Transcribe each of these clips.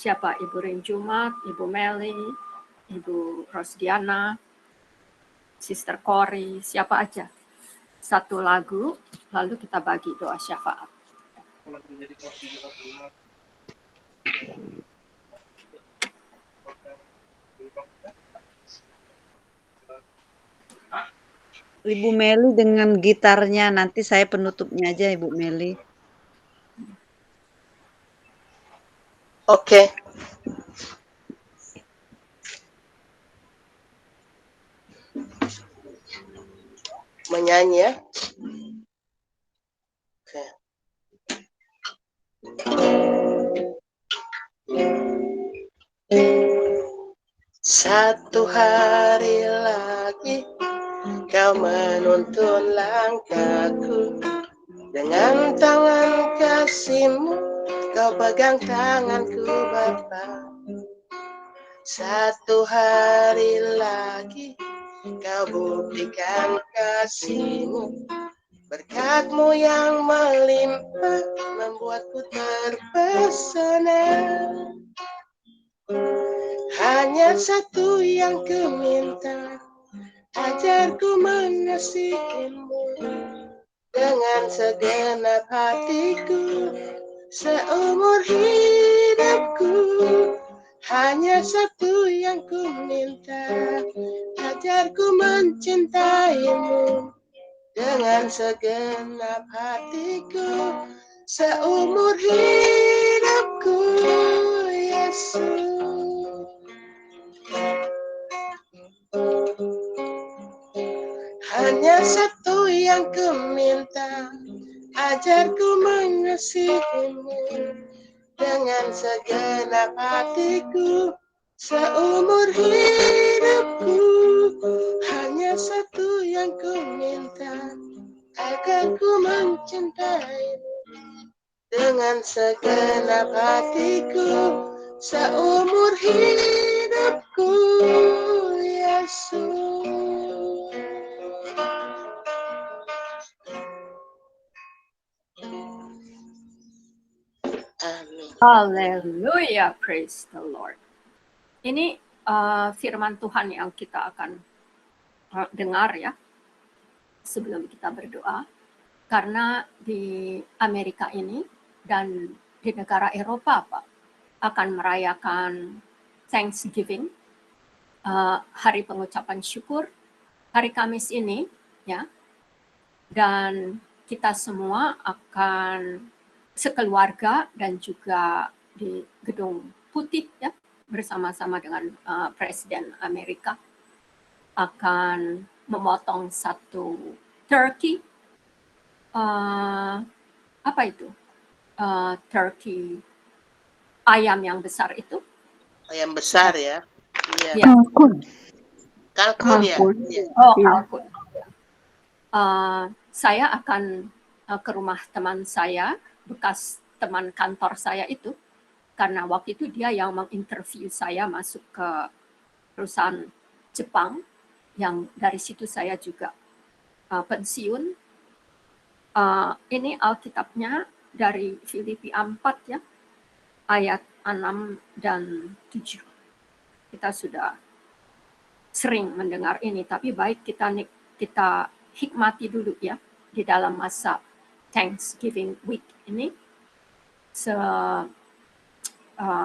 Siapa? Ibu Rin Jumat, Ibu Meli, Ibu Rosdiana, Sister Cory, siapa aja. Satu lagu, lalu kita bagi doa syafaat. Ibu Meli dengan gitarnya, nanti saya penutupnya aja Ibu Meli. Oke. Menyanyi ya. Oke. Satu hari lagi kau menuntun langkahku, dengan tangan kasih-Mu kau pegang tanganku Bapa. Satu hari lagi kau buktikan kasih-Mu, berkat-Mu yang melimpah membuatku terpesona. Hanya satu yang ku minta, ajarku mengasihi-Mu dengan segenap hatiku, seumur hidupku. Hanya satu yang ku minta, ajarku mencintai-Mu dengan segenap hatiku, seumur hidupku, Yesus. Hanya satu yang ku minta, ajarku mengasihi-Mu dengan segenap hatiku, seumur hidupku. Hanya satu yang ku minta, agar ku mencintai-Mu dengan segenap hatiku, seumur hidupku, Yesus. Amin. Haleluya, praise the Lord. Ini firman Tuhan yang kita akan dengar ya sebelum kita berdoa. Karena di Amerika ini dan di negara Eropa Pak, akan merayakan Thanksgiving, hari pengucapan syukur, hari Kamis ini ya. Dan kita semua akan sekeluarga dan juga di Gedung Putih ya bersama-sama dengan Presiden Amerika akan memotong satu turkey, apa itu, turkey ayam yang besar itu. Ayam besar ya. Iya. Ya. Kalkun ya. Oh, kalkun. Saya akan ke rumah teman saya, bekas teman kantor saya itu, karena waktu itu dia yang menginterview saya masuk ke perusahaan Jepang, yang dari situ saya juga pensiun. Ini Alkitabnya dari Filipi 4 ya, ayat 6 dan 7. Kita sudah sering mendengar ini, tapi baik kita hikmati dulu ya di dalam masa Thanksgiving week ini.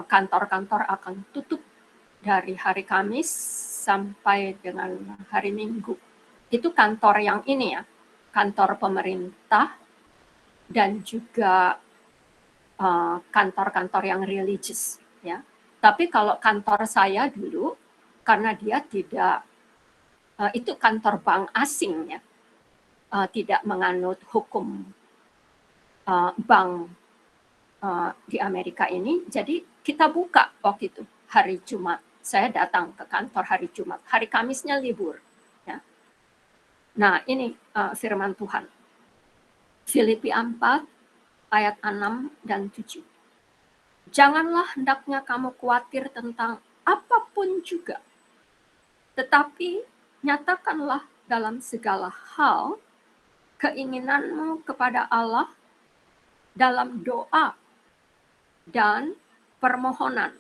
Kantor-kantor akan tutup dari hari Kamis sampai dengan hari Minggu. Itu kantor yang ini ya, kantor pemerintah dan juga kantor-kantor yang religious ya. Tapi kalau kantor saya dulu, karena dia tidak, itu kantor bank asing ya, tidak menganut hukum bank di Amerika ini, jadi kita buka waktu itu hari Jumat. Saya datang ke kantor hari Jumat, hari Kamisnya libur. Ya. Nah ini firman Tuhan. Filipi 4 ayat 6 dan 7. Janganlah hendaknya kamu khawatir tentang apapun juga, tetapi nyatakanlah dalam segala hal keinginanmu kepada Allah dalam doa dan permohonan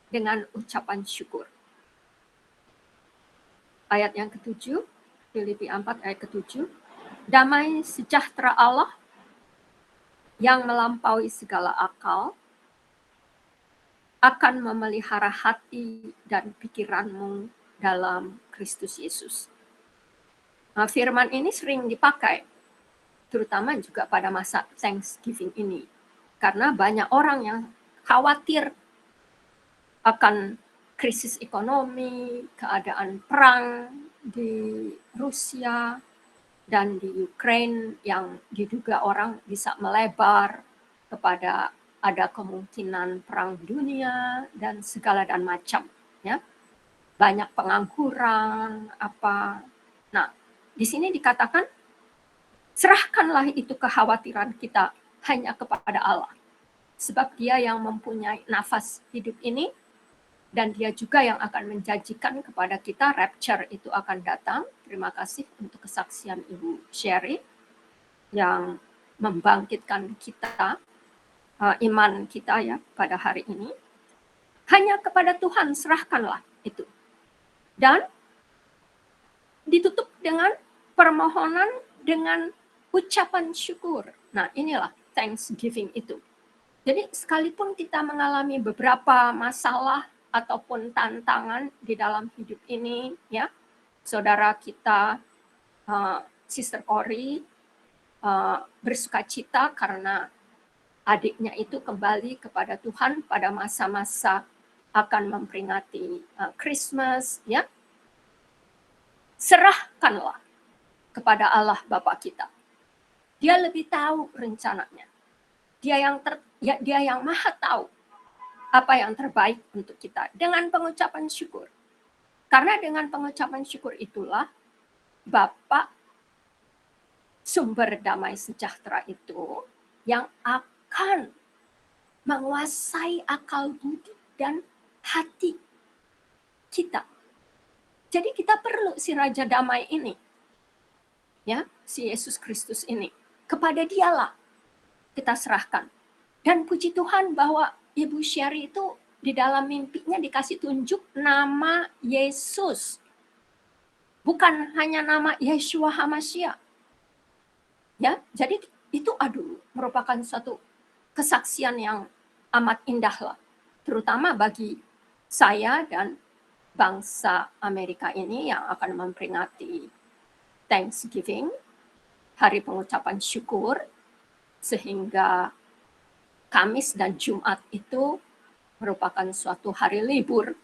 dengan ucapan syukur. Ayat yang ke-7, Filipi 4 ayat ke-7, damai sejahtera Allah yang melampaui segala akal akan memelihara hati dan pikiranmu dalam Kristus Yesus. Nah, firman ini sering dipakai, terutama juga pada masa Thanksgiving ini. Karena banyak orang yang khawatir akan krisis ekonomi, keadaan perang di Rusia dan di Ukraine yang diduga orang bisa melebar kepada ada kemungkinan perang dunia dan segala dan macam, ya. Banyak pengangguran apa. Nah, di sini dikatakan serahkanlah itu kekhawatiran kita hanya kepada Allah. Sebab Dia yang mempunyai nafas hidup ini dan Dia juga yang akan menjanjikan kepada kita rapture itu akan datang. Terima kasih untuk kesaksian Ibu Sherry yang membangkitkan kita, iman kita ya pada hari ini. Hanya kepada Tuhan serahkanlah itu. Dan ditutup dengan permohonan dengan ucapan syukur. Nah, inilah Thanksgiving itu. Jadi sekalipun kita mengalami beberapa masalah ataupun tantangan di dalam hidup ini, ya, saudara kita, Sister Cory, bersukacita karena adiknya itu kembali kepada Tuhan pada masa-masa akan memperingati Christmas, ya. Serahkanlah kepada Allah Bapa kita. Dia lebih tahu rencananya. Dia yang maha tahu apa yang terbaik untuk kita dengan pengucapan syukur. Karena dengan pengucapan syukur itulah Bapa sumber damai sejahtera itu yang akan menguasai akal budi dan hati kita. Jadi kita perlu si Raja Damai ini. Ya, si Yesus Kristus ini. Kepada Dialah kita serahkan. Dan puji Tuhan bahwa Ibu Sherry itu di dalam mimpinya dikasih tunjuk nama Yesus. Bukan hanya nama Yeshua HaMashiach. Ya, jadi itu merupakan suatu kesaksian yang amat indah lah. Terutama bagi saya dan bangsa Amerika ini yang akan memperingati Thanksgiving, hari pengucapan syukur, sehingga Kamis dan Jumat itu merupakan suatu hari libur,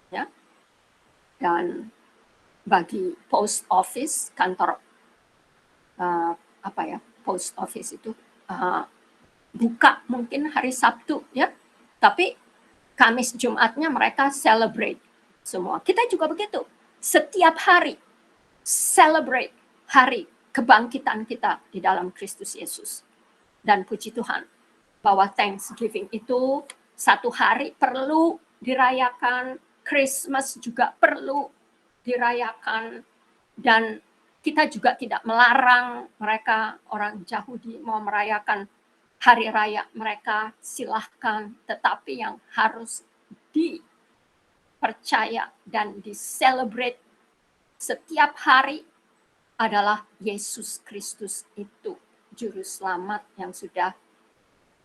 ya. Dan bagi post office, kantor post office itu buka mungkin hari Sabtu, ya. Tapi Kamis Jumatnya mereka celebrate semua. Kita juga begitu. Setiap hari celebrate hari kebangkitan kita di dalam Kristus Yesus. Dan puji Tuhan bahwa Thanksgiving itu satu hari perlu dirayakan, Christmas juga perlu dirayakan, dan kita juga tidak melarang mereka orang Yahudi mau merayakan hari raya mereka, silahkan, tetapi yang harus dipercaya dan diselebrate setiap hari adalah Yesus Kristus itu, Juru Selamat yang sudah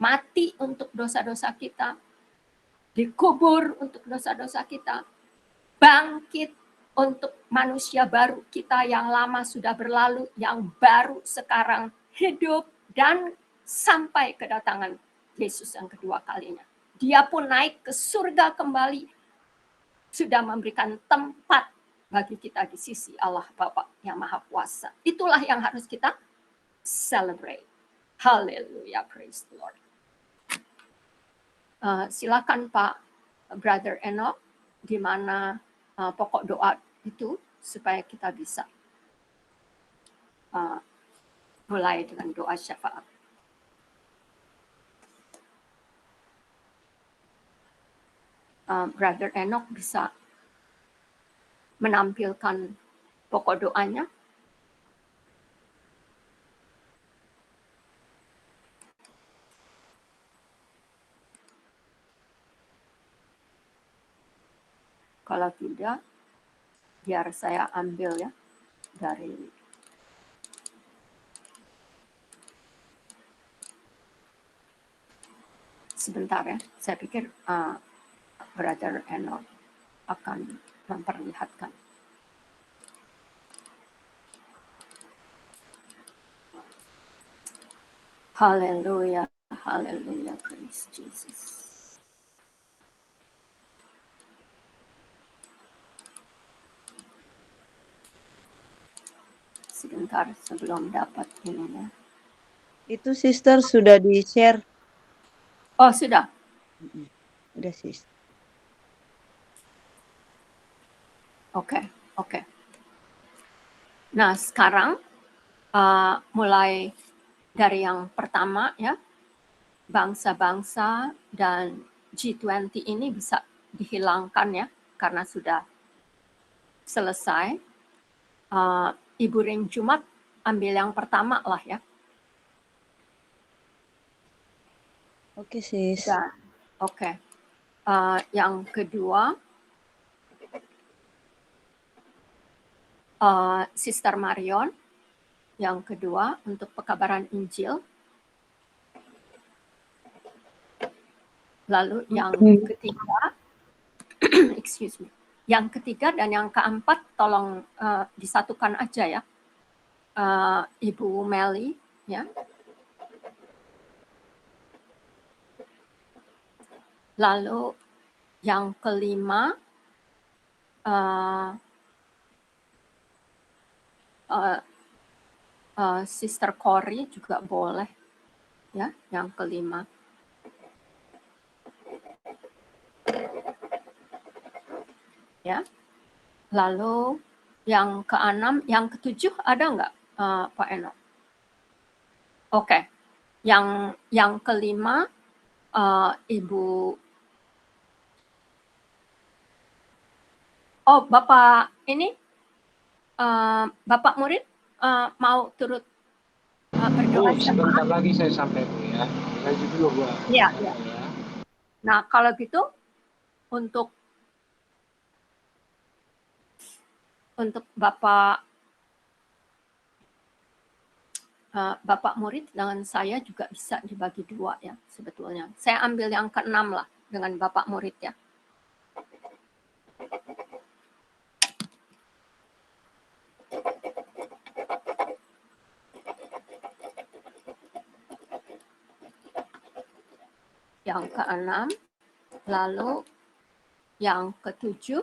mati untuk dosa-dosa kita, dikubur untuk dosa-dosa kita, bangkit untuk manusia baru kita yang lama sudah berlalu, yang baru sekarang hidup, dan sampai kedatangan Yesus yang kedua kalinya. Dia pun naik ke surga kembali, sudah memberikan tempat bagi kita di sisi Allah Bapa yang Maha Kuasa. Itulah yang harus kita celebrate. Haleluya, praise the Lord. Silakan Pak Brother Enoch, di mana pokok doa itu supaya kita bisa mulai dengan doa syafaat. Brother Enoch bisa menampilkan pokok doanya. Kalau tidak, biar saya ambil ya dari sebentar ya. Saya pikir Brother Enoch akan memperlihatkan. Haleluya, haleluya, praise Jesus. Sebentar sebelum dapat ini ya. Itu sister sudah di-share. Oh, sudah. Udah sister. Oke, oke. Nah, sekarang mulai dari yang pertama ya, bangsa-bangsa dan G20 ini bisa dihilangkan ya, karena sudah selesai. Ibu Ring Jumat ambil yang pertama lah ya. Oke sis. Dan oke. Yang kedua, Sister Marion, yang kedua untuk pekabaran Injil. Lalu yang ketiga, excuse me, yang ketiga dan yang keempat tolong disatukan aja ya, Ibu Meli ya. Lalu yang kelima, Sister Cory juga boleh ya, yang kelima. Ya. Lalu yang keenam, yang ketujuh ada nggak Pak Eno? Oke. Yang kelima Ibu. Oh, Bapak ini Bapak murid mau turut berdoa. Sebentar lagi saya sampai Bu ya. Lagi dulu Bu. Iya, iya. Nah, kalau gitu untuk Bapak murid dengan saya juga bisa dibagi dua ya sebetulnya. Saya ambil yang keenam lah dengan Bapak murid ya. Yang keenam, lalu yang ketujuh,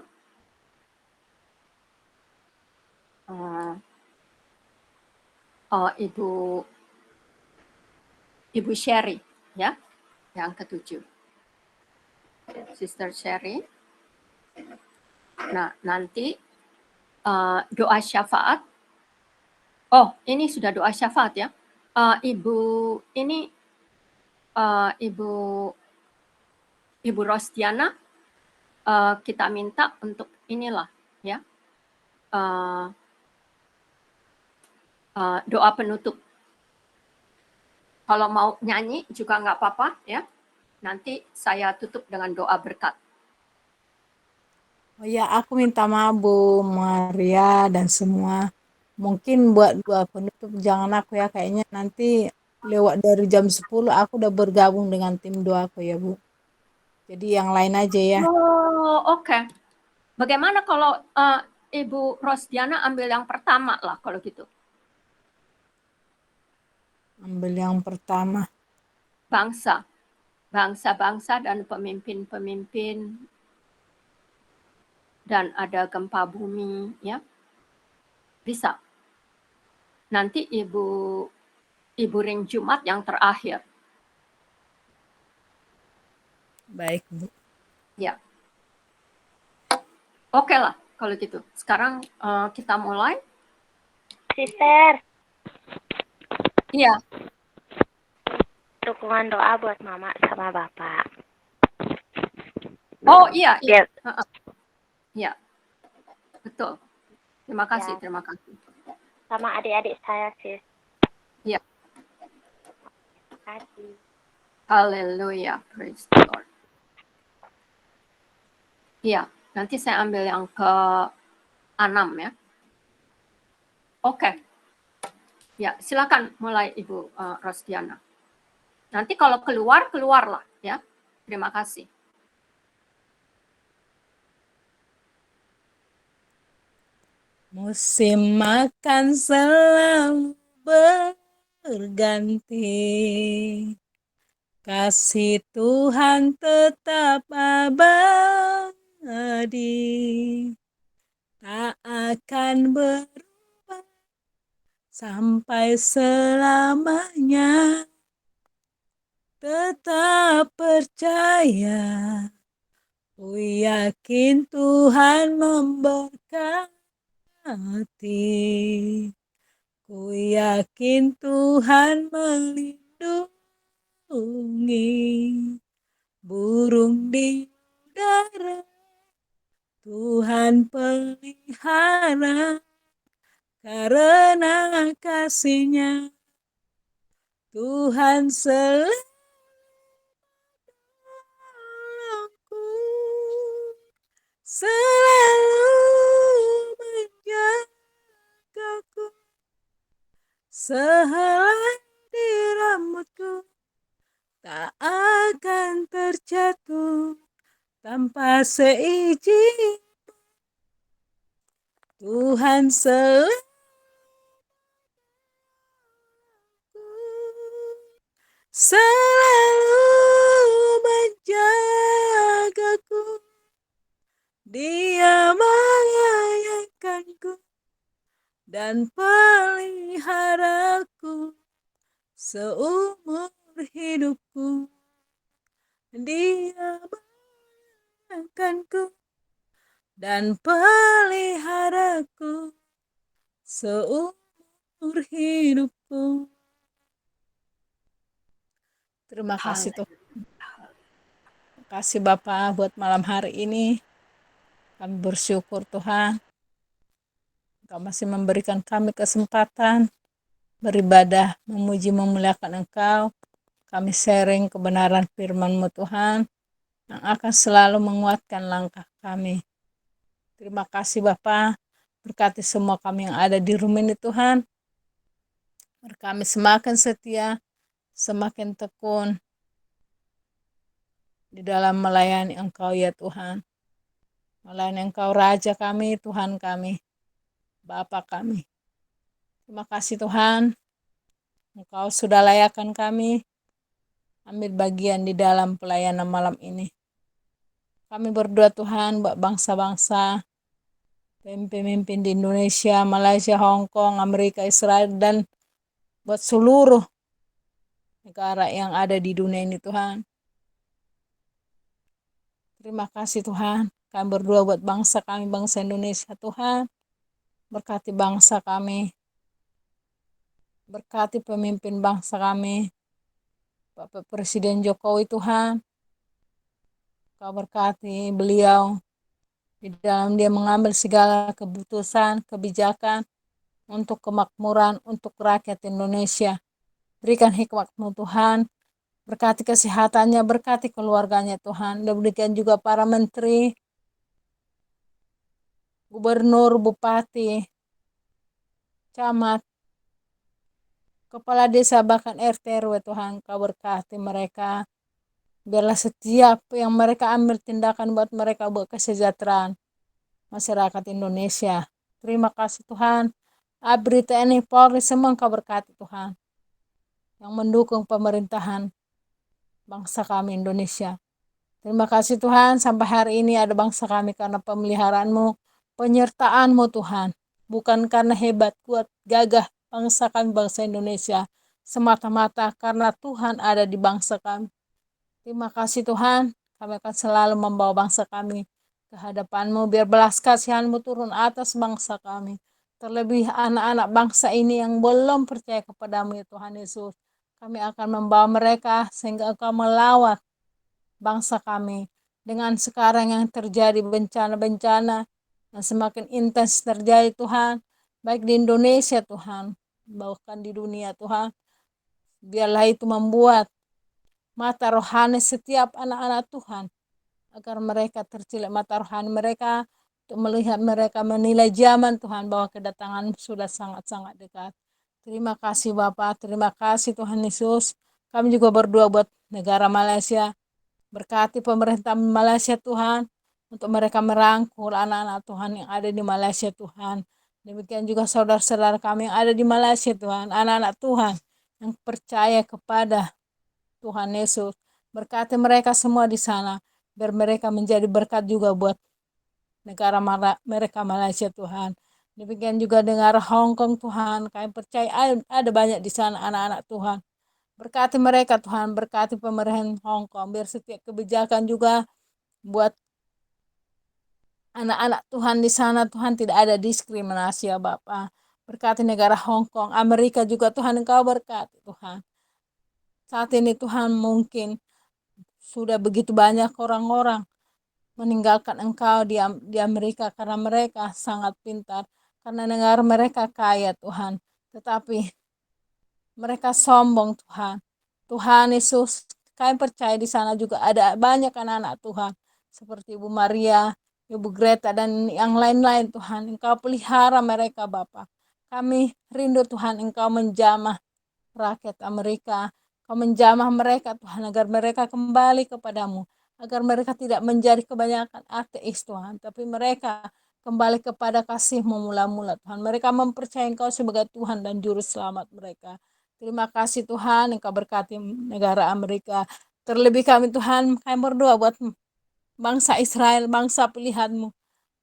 Ibu Sherry ya, yang ketujuh, Sister Sherry. Nah, nanti doa syafaat. Oh, ini sudah doa syafaat ya. Ibu Rosdiana, kita minta untuk inilah ya, doa penutup. Kalau mau nyanyi juga nggak apa-apa ya. Nanti saya tutup dengan doa berkat. Oh ya, aku minta maaf Bu Maria dan semua. Mungkin buat doa penutup jangan aku ya, kayaknya nanti lewat dari jam 10 aku udah bergabung dengan tim doaku ya Bu. Jadi yang lain aja ya. Oh, oke. Bagaimana kalau Ibu Rosdiana ambil yang pertama lah kalau gitu. Ambil yang pertama. Bangsa-bangsa dan pemimpin-pemimpin, dan ada gempa bumi ya. Bisa. Nanti Ibu Ring Jumat yang terakhir. Baik Bu. Ya. Oke lah kalau gitu. Sekarang kita mulai. Sister, Iya. dukungan doa buat Mama sama Bapak. Oh iya. Iya. Biar Iya. Betul. Terima kasih, Ya. terima kasih. sama adik-adik saya, Sis. Iya. Terima kasih. Haleluya, praise the Lord. Iya, Nanti saya ambil yang ke-6 ya. Oke. Ya, silakan mulai Ibu Rosdiana. Nanti kalau keluarlah ya. Terima kasih. Musim makan selalu berganti, kasih Tuhan tetap abadi, tak akan berubah sampai selamanya. Tetap percaya, ku yakin Tuhan memberkati. Ku yakin Tuhan melindungi, burung di udara Tuhan pelihara, karena kasih-Nya Tuhan selalu menolongku, selalu menjagaku, sehelai di rambutku tak akan terjatuh tanpa seizin. Tuhan selalu menjagaku, Dia menyayangiku dan peliharaku seumur hidupku. Dia menyayangiku dan peliharaku seumur hidupku. Terima kasih Tuhan. Terima kasih Bapak buat malam hari ini. Kami bersyukur Tuhan, Engkau masih memberikan kami kesempatan beribadah, memuji, memuliakan Engkau. Kami sharing kebenaran firman-Mu Tuhan, yang akan selalu menguatkan langkah kami. Terima kasih Bapa, berkati semua kami yang ada di rumah ini Tuhan. Kami semakin setia, semakin tekun di dalam melayani Engkau ya Tuhan. Melayani Engkau Raja kami, Tuhan kami, Bapa kami. Terima kasih Tuhan, Engkau sudah layakkan kami ambil bagian di dalam pelayanan malam ini. Kami berdoa Tuhan buat bangsa-bangsa, pemimpin di Indonesia, Malaysia, Hong Kong, Amerika, Israel, dan buat seluruh negara yang ada di dunia ini Tuhan. Terima kasih Tuhan. Kami berdoa buat bangsa kami, bangsa Indonesia Tuhan. Berkati bangsa kami. Berkati pemimpin bangsa kami. Bapak Presiden Jokowi Tuhan. Kau berkati beliau di dalam dia mengambil segala keputusan, kebijakan untuk kemakmuran, untuk rakyat Indonesia. Berikan hikmat-Mu Tuhan. Berkati kesehatannya, berkati keluarganya Tuhan. Dan berikan juga para menteri, gubernur, bupati, camat, kepala desa, bahkan RT RW Tuhan. Kau berkati mereka. Biarlah setiap yang mereka ambil tindakan buat mereka buat kesejahteraan masyarakat Indonesia. Terima kasih Tuhan. ABRI, TNI, Polri, semua Engkau berkati Tuhan. Yang mendukung pemerintahan bangsa kami Indonesia. Terima kasih Tuhan, sampai hari ini ada bangsa kami karena pemeliharaan-Mu, penyertaan-Mu Tuhan. Bukan karena hebat, kuat, gagah bangsa kami, bangsa Indonesia. Semata-mata karena Tuhan ada di bangsa kami. Terima kasih Tuhan, kami akan selalu membawa bangsa kami ke hadapan-Mu. Biar belas kasihan-Mu turun atas bangsa kami. Terlebih anak-anak bangsa ini yang belum percaya kepada-Mu ya Tuhan Yesus. Kami akan membawa mereka sehingga Engkau melawat bangsa kami. Dengan sekarang yang terjadi bencana-bencana yang semakin intens terjadi Tuhan. Baik di Indonesia Tuhan, bahkan di dunia Tuhan. Biarlah itu membuat mata rohani setiap anak-anak Tuhan agar mereka tercilak mata rohani mereka, untuk melihat mereka menilai zaman Tuhan bahwa kedatangan sudah sangat-sangat dekat. Terima kasih Bapak, terima kasih Tuhan Yesus. Kami juga berdoa buat negara Malaysia. Berkati pemerintah Malaysia Tuhan, untuk mereka merangkul anak-anak Tuhan yang ada di Malaysia Tuhan. Demikian juga saudara-saudara kami yang ada di Malaysia Tuhan, anak-anak Tuhan yang percaya kepada Tuhan Yesus. Berkati mereka semua di sana, biar mereka menjadi berkat juga buat negara mereka Malaysia Tuhan. Demikian juga negara Hong Kong Tuhan, kami percaya ada banyak di sana anak-anak Tuhan. Berkati mereka Tuhan, berkati pemerintah Hong Kong, biar setiap kebijakan juga buat anak-anak Tuhan di sana Tuhan tidak ada diskriminasi ya Bapak. Berkati negara Hong Kong, Amerika juga Tuhan Engkau berkati Tuhan. Saat ini Tuhan mungkin sudah begitu banyak orang-orang meninggalkan Engkau di Amerika karena mereka sangat pintar, karena negara mereka kaya Tuhan. Tetapi mereka sombong Tuhan. Tuhan Yesus, kami percaya di sana juga ada banyak anak-anak Tuhan. Seperti Ibu Maria, Ibu Greta, dan yang lain-lain Tuhan. Engkau pelihara mereka Bapa. Kami rindu Tuhan Engkau menjamah rakyat Amerika. Kau menjamah mereka Tuhan agar mereka kembali kepadamu. Agar mereka tidak menjadi kebanyakan ateis Tuhan. Tapi mereka kembali kepada kasih-Mu mula-mula Tuhan. Mereka mempercayai Engkau sebagai Tuhan dan Juru Selamat mereka. Terima kasih Tuhan, Engkau berkati negara Amerika. Terlebih kami Tuhan, kami berdoa buat bangsa Israel, bangsa pilihan-Mu,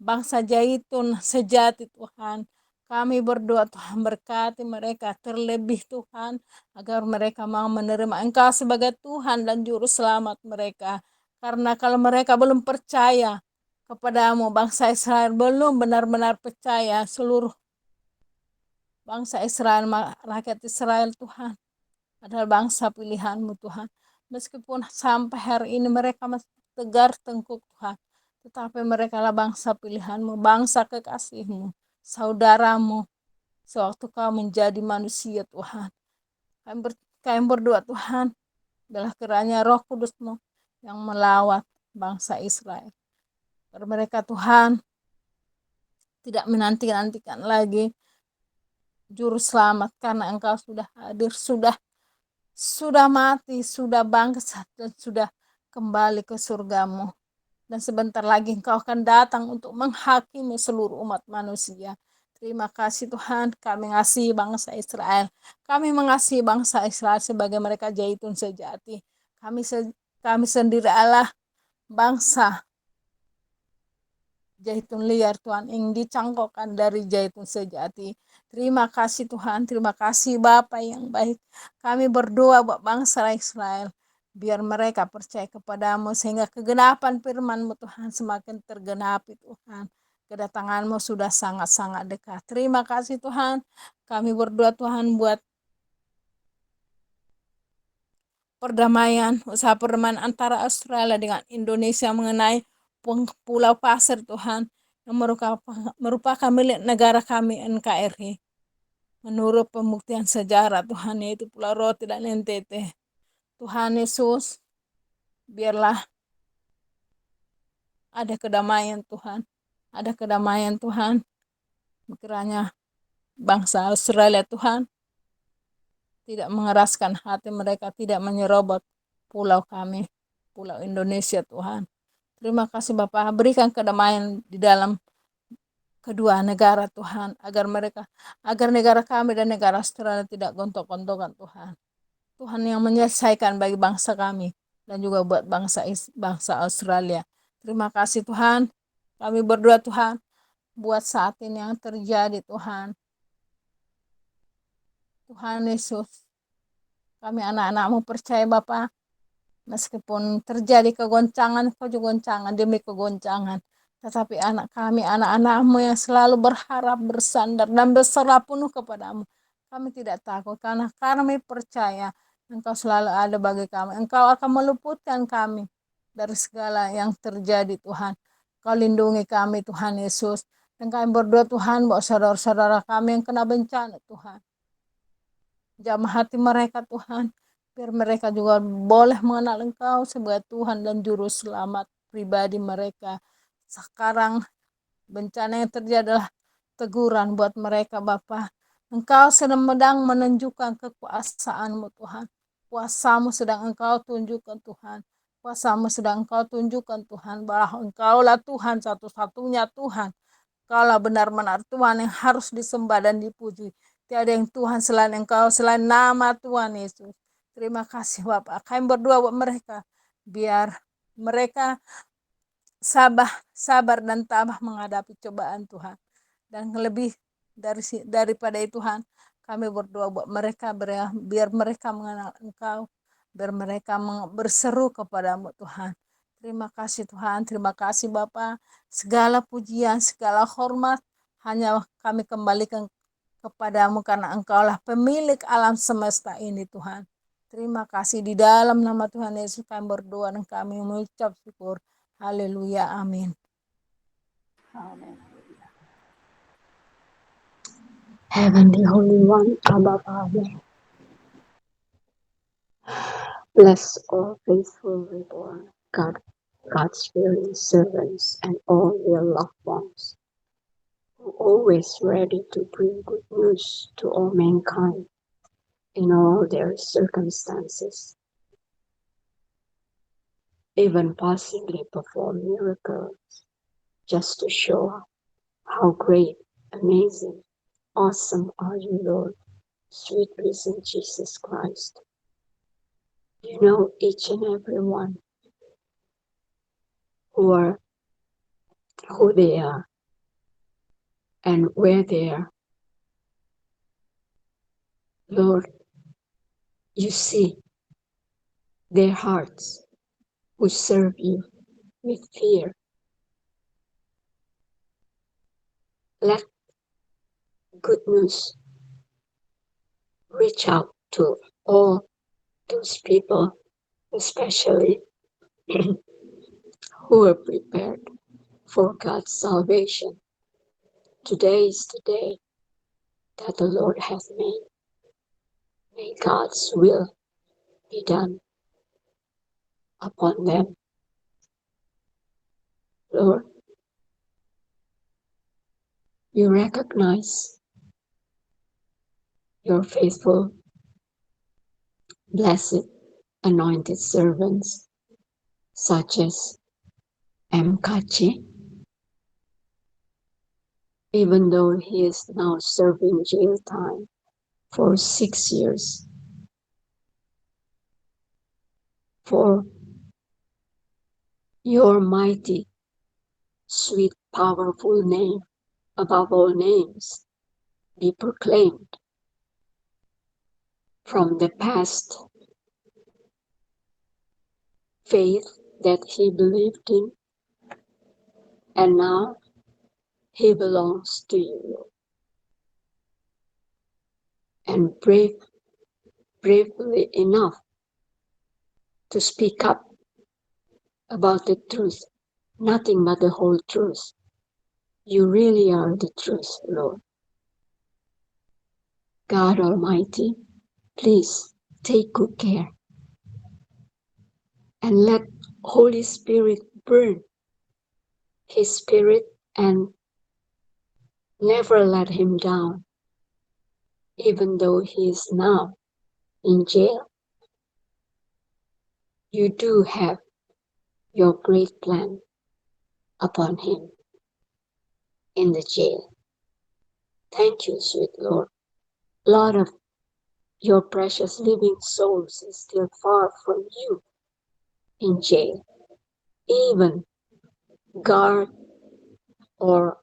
bangsa Zaitun sejati Tuhan. Kami berdoa Tuhan berkati mereka terlebih Tuhan, agar mereka mau menerima Engkau sebagai Tuhan dan Juru Selamat mereka. Karena kalau mereka belum percaya kepadamu, bangsa Israel belum benar-benar percaya, seluruh bangsa Israel, rakyat Israel Tuhan, adalah bangsa pilihan-Mu Tuhan. Meskipun sampai hari ini mereka masih tegar tengkuk Tuhan, tetapi mereka lah bangsa pilihan-Mu, bangsa kekasih-Mu, saudaramu, sewaktu Kau menjadi manusia Tuhan. Kami berdoa Tuhan, adalah kiranya Roh Kudus-Mu yang melawat bangsa Israel. Agar mereka Tuhan tidak menanti-nantikan lagi Juru Selamat, karena Engkau sudah hadir, sudah mati, sudah bangkit, dan sudah kembali ke surga-Mu. Dan sebentar lagi Engkau akan datang untuk menghakimi seluruh umat manusia. Terima kasih Tuhan, kami mengasihi bangsa Israel. Kami mengasihi bangsa Israel sebagai mereka Zaitun sejati. Kami sendiri adalah bangsa Zaitun liar Tuhan, yang dicangkokkan dari Zaitun sejati. Terima kasih Tuhan, terima kasih Bapa yang baik. Kami berdoa buat bangsa Israel, biar mereka percaya kepadamu, sehingga kegenapan firman-Mu Tuhan semakin tergenapi Tuhan. Kedatangan-Mu sudah sangat-sangat dekat. Terima kasih Tuhan. Kami berdoa Tuhan buat perdamaian, usaha perdamaian antara Australia dengan Indonesia mengenai Pulau Pasir Tuhan, yang merupakan milik negara kami NKRI. Menurut pembuktian sejarah Tuhan, yaitu Pulau Roti dan NTT. Tuhan Yesus, biarlah ada kedamaian Tuhan. Ada kedamaian Tuhan. Kiranya bangsa Australia Tuhan tidak mengeraskan hati mereka, tidak menyerobot pulau kami, pulau Indonesia Tuhan. Terima kasih Bapak, berikan kedamaian di dalam kedua negara Tuhan, agar negara kami dan negara Australia tidak gontok-gontokan Tuhan. Tuhan yang menyelesaikan bagi bangsa kami dan juga buat bangsa Australia. Terima kasih Tuhan. Kami berdoa Tuhan buat saat ini yang terjadi Tuhan. Tuhan Yesus, kami anak-anak-Mu percaya Bapak, meskipun terjadi kegoncangan demi kegoncangan, tetapi anak kami, anak-anak-Mu yang selalu berharap, bersandar dan berserah penuh kepadamu, kami tidak takut karena kami percaya Engkau selalu ada bagi kami. Engkau akan meluputkan kami dari segala yang terjadi Tuhan. Engkau lindungi kami Tuhan Yesus. Dan kami berdoa Tuhan buat saudara-saudara kami yang kena bencana Tuhan. Jamah hati mereka Tuhan, biar mereka juga boleh mengenal Engkau sebagai Tuhan dan Juru Selamat pribadi mereka. Sekarang bencana yang terjadi adalah teguran buat mereka, Bapa. Engkau sedang menunjukkan kekuasaan-Mu, Tuhan. Kuasa-Mu sedang Engkau tunjukkan, Tuhan. Kuasa-Mu sedang Engkau tunjukkan, Tuhan, bahwa Engkaulah Tuhan, satu-satunya Tuhan. Engkaulah benar-benar Tuhan yang harus disembah dan dipuji. Tiada yang Tuhan selain Engkau, selain nama Tuhan Yesus. Terima kasih, Bapak. Kami berdoa buat mereka, biar mereka sabar dan tabah menghadapi cobaan, Tuhan. Dan lebih daripada itu, Tuhan, kami berdoa buat mereka, biar mereka mengenal Engkau, biar mereka berseru kepadamu, Tuhan. Terima kasih, Tuhan. Terima kasih, Bapa. Segala pujian, segala hormat hanya kami kembalikan kepadamu, karena Engkaulah pemilik alam semesta ini, Tuhan. Terima kasih. Di dalam nama Tuhan Yesus kami berdoa dan kami mengucap syukur. Haleluya. Amin. Amin. Heavenly Holy One, Abba Father, bless all faithful reborn, God's fearing servants and all their loved ones, who are always ready to bring good news to all mankind in all their circumstances, even possibly perform miracles just to show how great, amazing, awesome are you, Lord, sweet risen Jesus Christ. You know each and every one who they are and where they are. Lord, you see their hearts who serve you with fear. Let good news reach out to all those people, especially who are prepared for God's salvation. Today is the day that the Lord has made. May God's will be done upon them. Lord, you recognize your faithful, blessed, anointed servants, such as MKC, even though he is now serving jail time for 6 years for your mighty, sweet, powerful name above all names be proclaimed from the past faith that he believed in, and now he belongs to you. And bravely enough to speak up about the truth, nothing but the whole truth. You really are the truth, Lord. God Almighty, please take good care and let Holy Spirit burn his spirit and never let him down, even though he is now in jail. You do have your great plan upon him in the jail. Thank you, sweet Lord. A lot of your precious living souls is still far from you in jail. Even guard or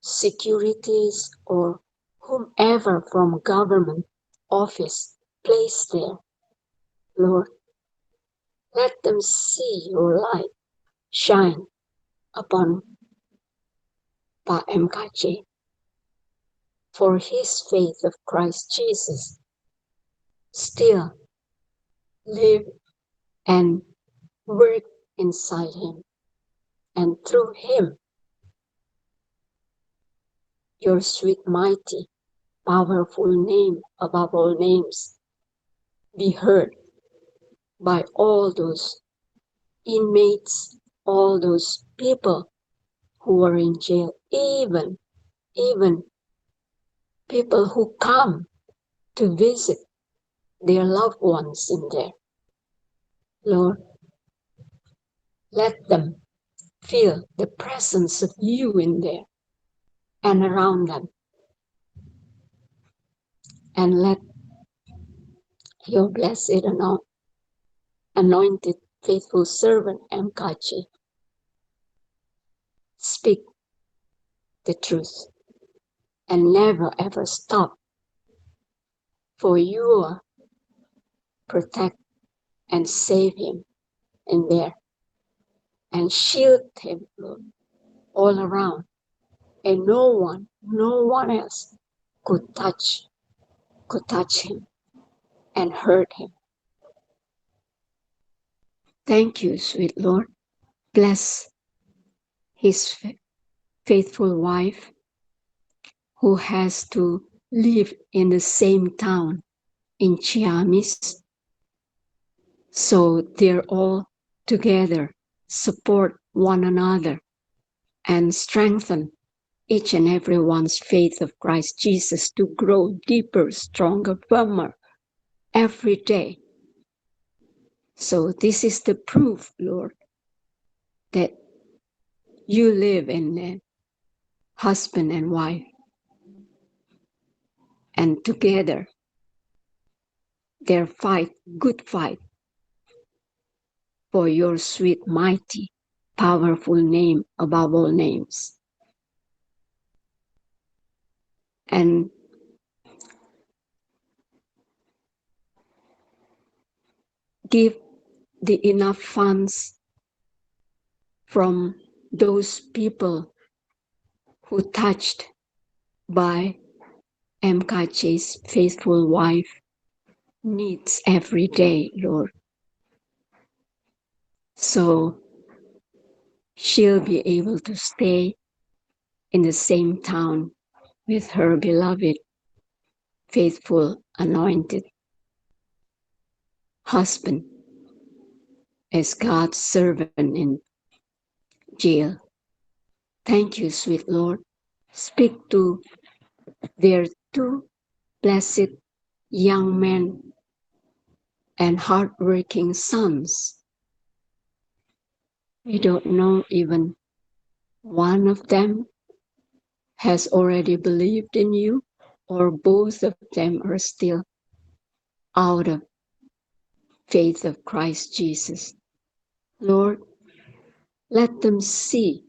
securities or whomever from government office placed there, Lord, let them see your light shine upon Pa MKC for his faith of Christ Jesus still live and work inside him, and through him your sweet, mighty, powerful name above all names be heard by all those inmates, all those people who were in jail, even people who come to visit their loved ones in there. Lord, let them feel the presence of you in there and around them. And let your blessed and anointed faithful servant Mkachi speak the truth and never ever stop, for you are protect and save him in there and shield him, Lord, all around. And no one else could touch him and hurt him. Thank you, sweet Lord. Bless his faithful wife who has to live in the same town in Chiamis. So they're all together, support one another and strengthen each and everyone's faith of Christ Jesus to grow deeper, stronger, firmer every day. So this is the proof, Lord, that you live in a husband and wife, and together they fight, good fight for your sweet, mighty, powerful name above all names. And give the enough funds from those people who touched by Mkachi's faithful wife needs every day, Lord. So she'll be able to stay in the same town with her beloved, faithful, anointed husband as God's servant in jail. Thank you, sweet Lord. Speak to their two blessed young men and hardworking sons. We don't know even one of them has already believed in you, or both of them are still out of faith of Christ Jesus. Lord, let them see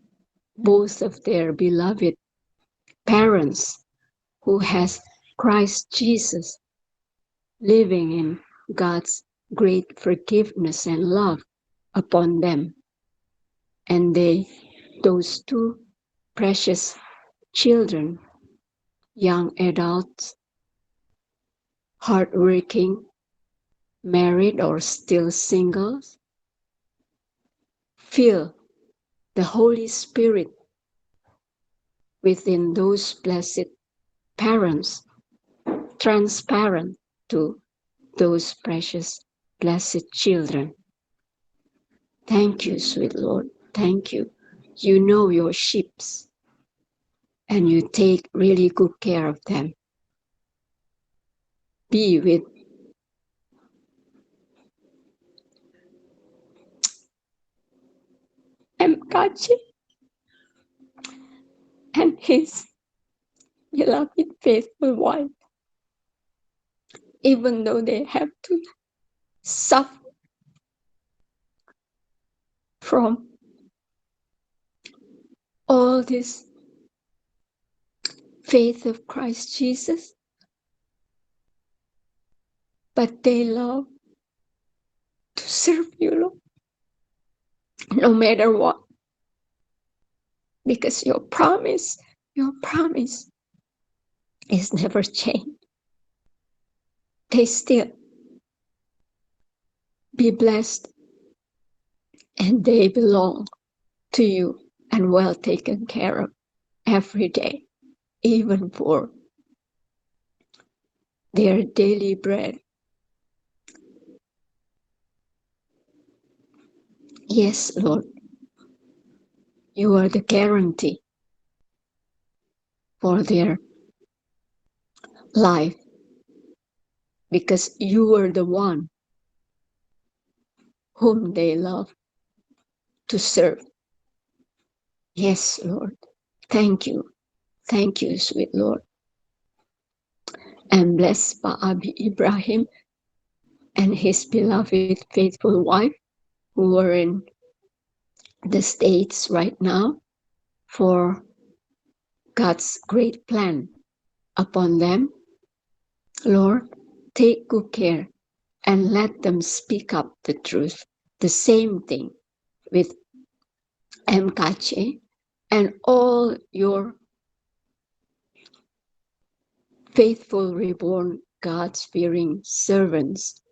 both of their beloved parents who has Christ Jesus living in God's great forgiveness and love upon them. And those two precious children, young adults, hardworking, married or still singles, feel the Holy Spirit within those blessed parents, transparent to those precious blessed children. Thank you, sweet Lord. Thank you. You know your sheep and you take really good care of them. Be with Mkachi and his beloved faithful wife, even though they have to suffer from all this faith of Christ Jesus, but they love to serve you, Lord, no matter what, because your promise is never changed. They still be blessed and they belong to you and well taken care of every day, even for their daily bread. Yes, Lord, You are the guarantee for their life because you are the one whom they love to serve. Yes, Lord. Thank you. Thank you, sweet Lord. And bless Pak Abi Ibrahim and his beloved faithful wife who are in the States right now for God's great plan upon them. Lord, take good care and let them speak up the truth. The same thing with MKC and all your faithful reborn God-fearing servants,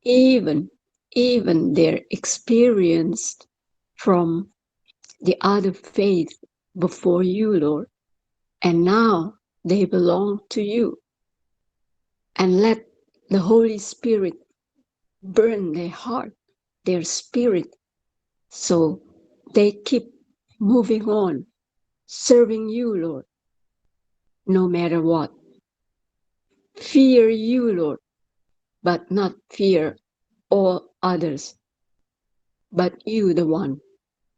even their experience from the other faith before you, Lord, and now they belong to you. And let the Holy Spirit burn their heart, their spirit, so they keep moving on, serving you, Lord, no matter what. Fear you, Lord, but not fear all others, but you, the one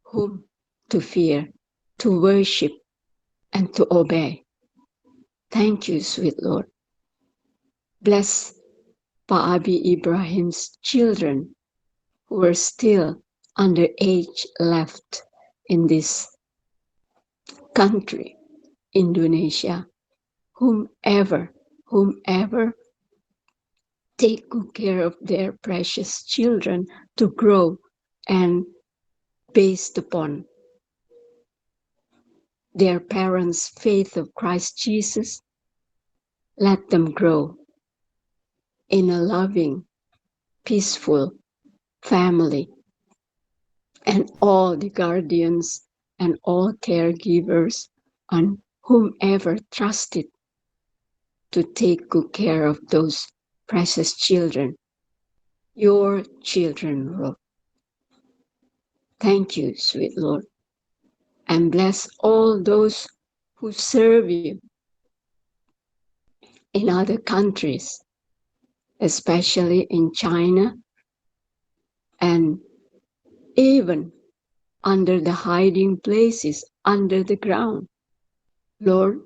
whom to fear, to worship, and to obey. Thank you, sweet Lord. Bless Pak Abi Ibrahim's children who are still underage left in this country, Indonesia. Whomever take good care of their precious children to grow and based upon their parents' faith of Christ Jesus, let them grow in a loving, peaceful family. And all the guardians and all caregivers and whomever trusted to take good care of those precious children, your children, Lord. Thank you, sweet Lord. And bless all those who serve you in other countries, especially in China, and even under the hiding places under the ground. Lord,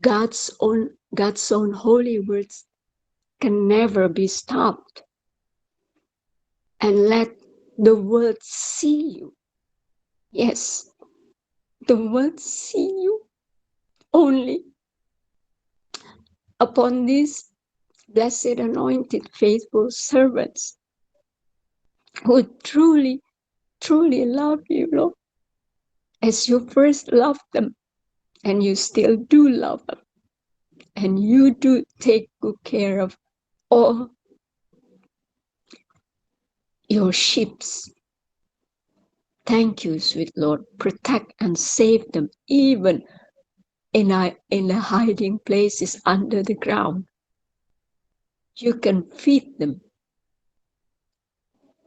God's own holy words can never be stopped. And let the world see you. Yes, the world see you only upon these blessed, anointed, faithful servants who truly, truly love you, Lord, as you first loved them, and you still do love them, and you do take good care of all your sheep. Thank you, sweet Lord. Protect and save them, even in the hiding places under the ground. You can feed them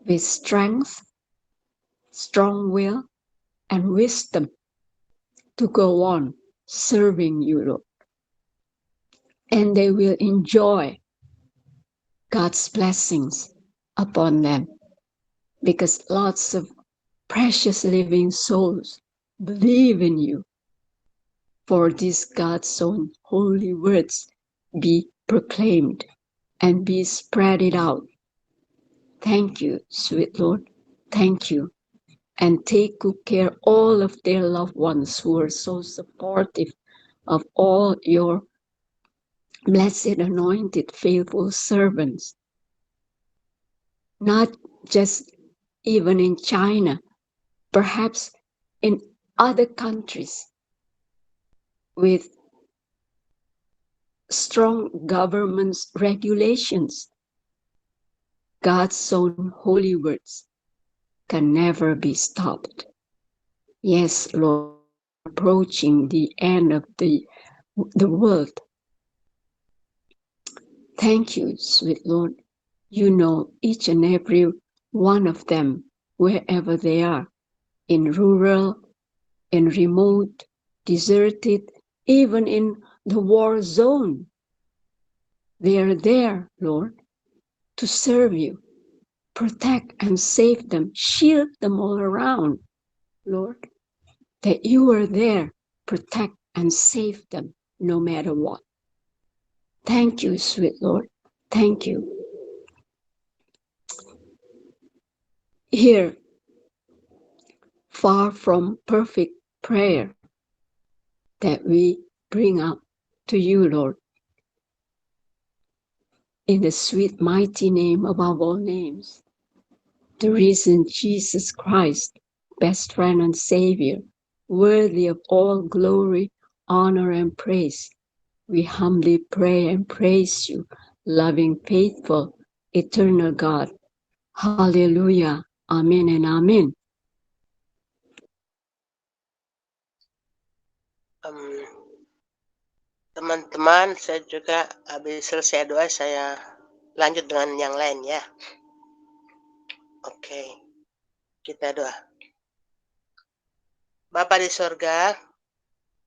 with strength, strong will, and wisdom to go on serving you, Lord. And they will enjoy God's blessings upon them, because lots of precious living souls believe in you. For these God's own holy words be proclaimed and be spread it out. Thank you, sweet Lord. Thank you. And take good care all of their loved ones who are so supportive of all your blessed, anointed, faithful servants. Not just even in China, perhaps in other countries with strong governments regulations. God's own holy words can never be stopped. Yes, Lord, approaching the end of the world. Thank you, sweet Lord. You know each and every one of them wherever they are, in rural, in remote, deserted, even in the war zone. They are there, Lord, to serve you, protect and save them, shield them all around, Lord, that you are there, protect and save them no matter what. Thank you, sweet Lord. Thank you. Here, far from perfect prayer that we bring up to you, Lord, in the sweet, mighty name above all names, the risen Jesus Christ, best friend and Savior, worthy of all glory, honor, and praise. We humbly pray and praise you, loving, faithful, eternal God. Hallelujah. Amin and amin. Teman-teman, saya juga habis selesai doa, saya lanjut dengan yang lain ya. Oke, kita doa. Bapa di surga,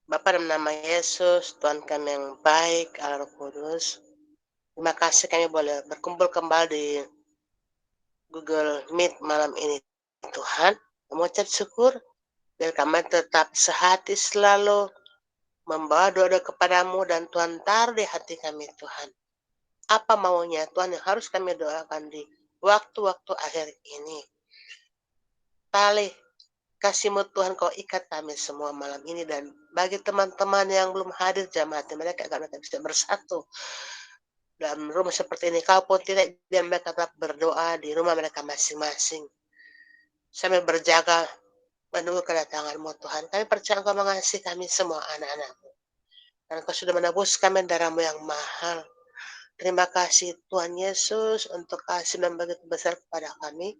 Bapa dalam nama Yesus, Tuhan kami yang baik, Allah Roh Kudus, terima kasih kami boleh berkumpul kembali di Google Meet malam ini, Tuhan. Mengucap syukur, biar kami tetap sehati selalu membawa doa-doa kepadamu dan Tuhan taruh di hati kami, Tuhan. Apa maunya Tuhan yang harus kami doakan di waktu-waktu akhir ini. Tali kasih-Mu Tuhan kau ikat kami semua malam ini, dan bagi teman-teman yang belum hadir jamaat mereka agar mereka bisa bersatu dalam rumah seperti ini. Kalaupun tidak, biar mereka tetap berdoa di rumah mereka masing-masing sambil berjaga menunggu kedatangan-Mu Tuhan. Kami percaya Engkau mengasihi kami semua anak-anak-Mu, dan Engkau sudah menebus kami darah-Mu yang mahal. Terima kasih Tuhan Yesus untuk kasih yang begitu besar kepada kami.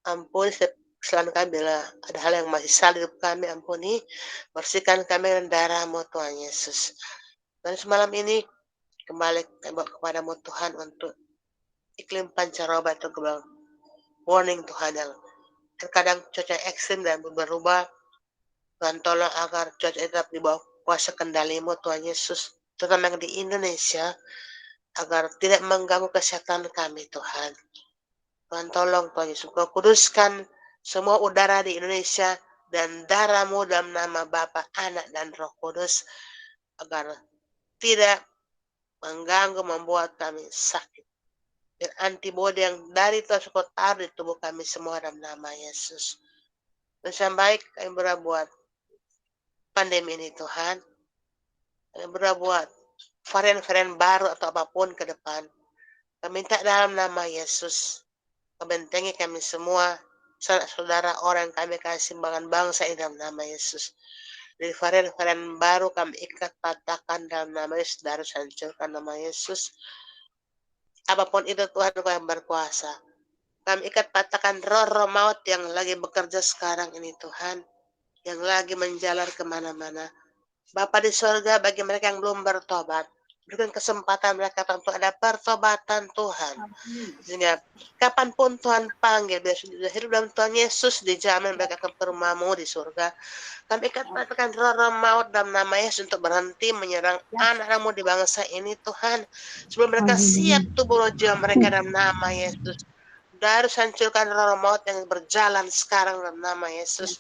Ampuni kesalahan kami bila ada hal yang masih salah hidup kami. Ampuni, bersihkan kami dengan darah-Mu Tuhan Yesus. Dan semalam ini kembali kami bawa kepadamu Tuhan untuk iklim pancaroba atau global warning Tuhan, yang terkadang cuaca ekstrim dan berubah. Tuhan tolong agar cuaca tetap di bawah kuasa kendali-Mu Tuhan Yesus, terutama yang di Indonesia, agar tidak mengganggu kesehatan kami Tuhan. Tuhan tolong Tuhan Yesus, Kau kuduskan semua udara di Indonesia dan darah-Mu dalam nama Bapa, Anak, dan Roh Kudus, agar tidak mengganggu, membuat kami sakit. Dan antibodi yang dari Tuhan Kau taruh di tubuh kami semua dalam nama Yesus. Dan sampai kami berbuat pandemi ini Tuhan, kami berbuat varian-varian baru atau apapun ke depan. Kami minta dalam nama Yesus, kebentengi kami semua, saudara orang yang kami kasih bahkan bangsa ini dalam nama Yesus. Dari varian-varian baru kami ikat, patahkan dalam nama Yesus, harus hancurkan nama Yesus. Apapun itu Tuhan Kau yang berkuasa. Kami ikat, patahkan roh-roh maut yang lagi bekerja sekarang ini Tuhan, yang lagi menjalar kemana-mana. Bapa di surga, bagi mereka yang belum bertobat, berikan kesempatan mereka untuk ada pertobatan Tuhan. Sehingga kapanpun Tuhan panggil, biar sudah hidup dalam Tuhan Yesus, dijamin mereka ke rumah-Mu di surga. Kami katakan roh-roh maut dalam nama Yesus untuk berhenti menyerang anak-Mu di bangsa ini Tuhan. Sebelum mereka siap tubuh roh jiwa mereka dalam nama Yesus. Harus hancurkan roh maut yang berjalan sekarang dalam nama Yesus.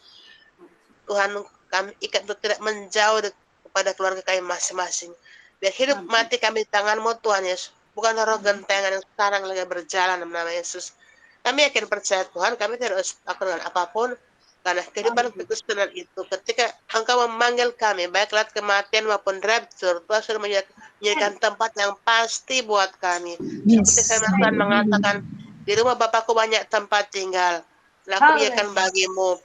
Tuhan, kami ikat untuk tidak menjauh kepada keluarga kami masing-masing. Biar hidup mati kami di tangan-Mu Tuhan Yesus. Bukan roh gentengan yang sekarang lagi berjalan dalam nama Yesus. Kami yakin percaya Tuhan, kami tidak harus takut dengan apapun. Karena kehidupan kekristenan itu, ketika Engkau memanggil kami, baik lewat kematian maupun rapture, Tuhan sudah menyediakan tempat yang pasti buat kami. Seperti Tuhan mengatakan, di rumah Bapakku banyak tempat tinggal. Dan aku menyediakan bagimu,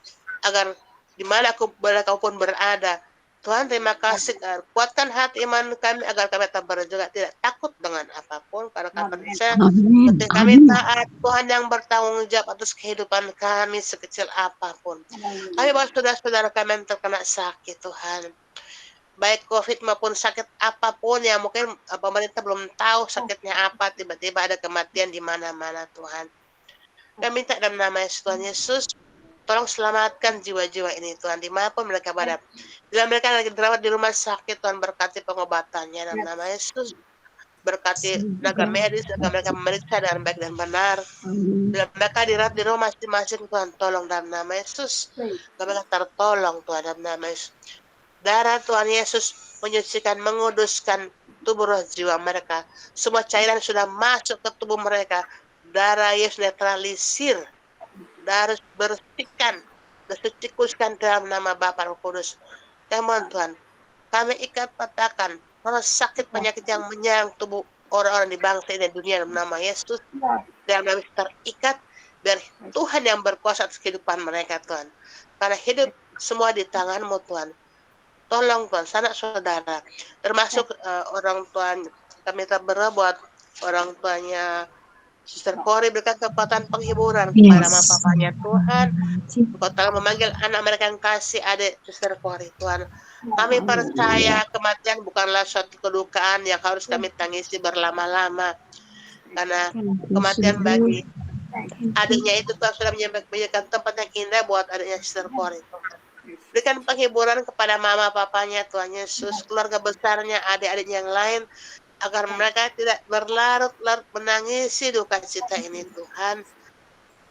agar di mana kau pun berada. Tuhan, terima kasih. Kuatkan hati iman kami agar kami tetap berjaga, tidak takut dengan apapun. Karena kami percaya ketika kami taat, Tuhan yang bertanggung jawab atas kehidupan kami sekecil apapun. Kami bawa saudara-saudara kami yang terkena sakit Tuhan, baik COVID maupun sakit apapun yang mungkin pemerintah belum tahu sakitnya apa, tiba-tiba ada kematian di mana-mana Tuhan. Kami minta dalam nama Yesus, Tuhan Yesus, tolong selamatkan jiwa-jiwa ini Tuhan, dimanapun mereka berada. Bila mereka lagi dirawat di rumah sakit, Tuhan berkati pengobatannya dalam nama Yesus. Berkati tenaga medis agar mereka memeriksa dengan baik dan benar. Bila mereka dirawat di rumah masing-masing, Tuhan tolong dalam nama Yesus. Agar mereka tertolong Tuhan dalam nama Yesus. Darah Tuhan Yesus menyucikan, menguduskan tubuh roh jiwa mereka. Semua cairan sudah masuk ke tubuh mereka. Darah Yesus netralisir. Darah bersihkan, bersucikuskan dalam nama Bapa Roh Kudus. Mohon Tuhan, kami ikat patahkan kalau sakit penyakit yang menyerang tubuh orang-orang di bangsa ini dan dunia dalam nama Yesus. Dan kami terikat biar Tuhan yang berkuasa atas kehidupan mereka Tuhan. Karena hidup semua di tangan-Mu Tuhan. Tolong Tuhan, sanak saudara, termasuk orang tua kami berdoa buat orang tuanya Sister Corey, berikan kekuatan penghiburan kepada mama papanya Tuhan. Kau telah memanggil anak mereka yang kasih adik Sister Corey Tuhan. Kami percaya kematian bukanlah suatu kedukaan yang harus kami tangisi berlama-lama. Karena kematian bagi adiknya itu Tuhan sudah menyediakan tempat yang indah buat adiknya Sister Corey Tuhan. Berikan penghiburan kepada mama papanya Tuhan Yesus, keluarga besarnya, adik-adik yang lain, agar mereka tidak berlarut-larut menangisi duka cita ini Tuhan.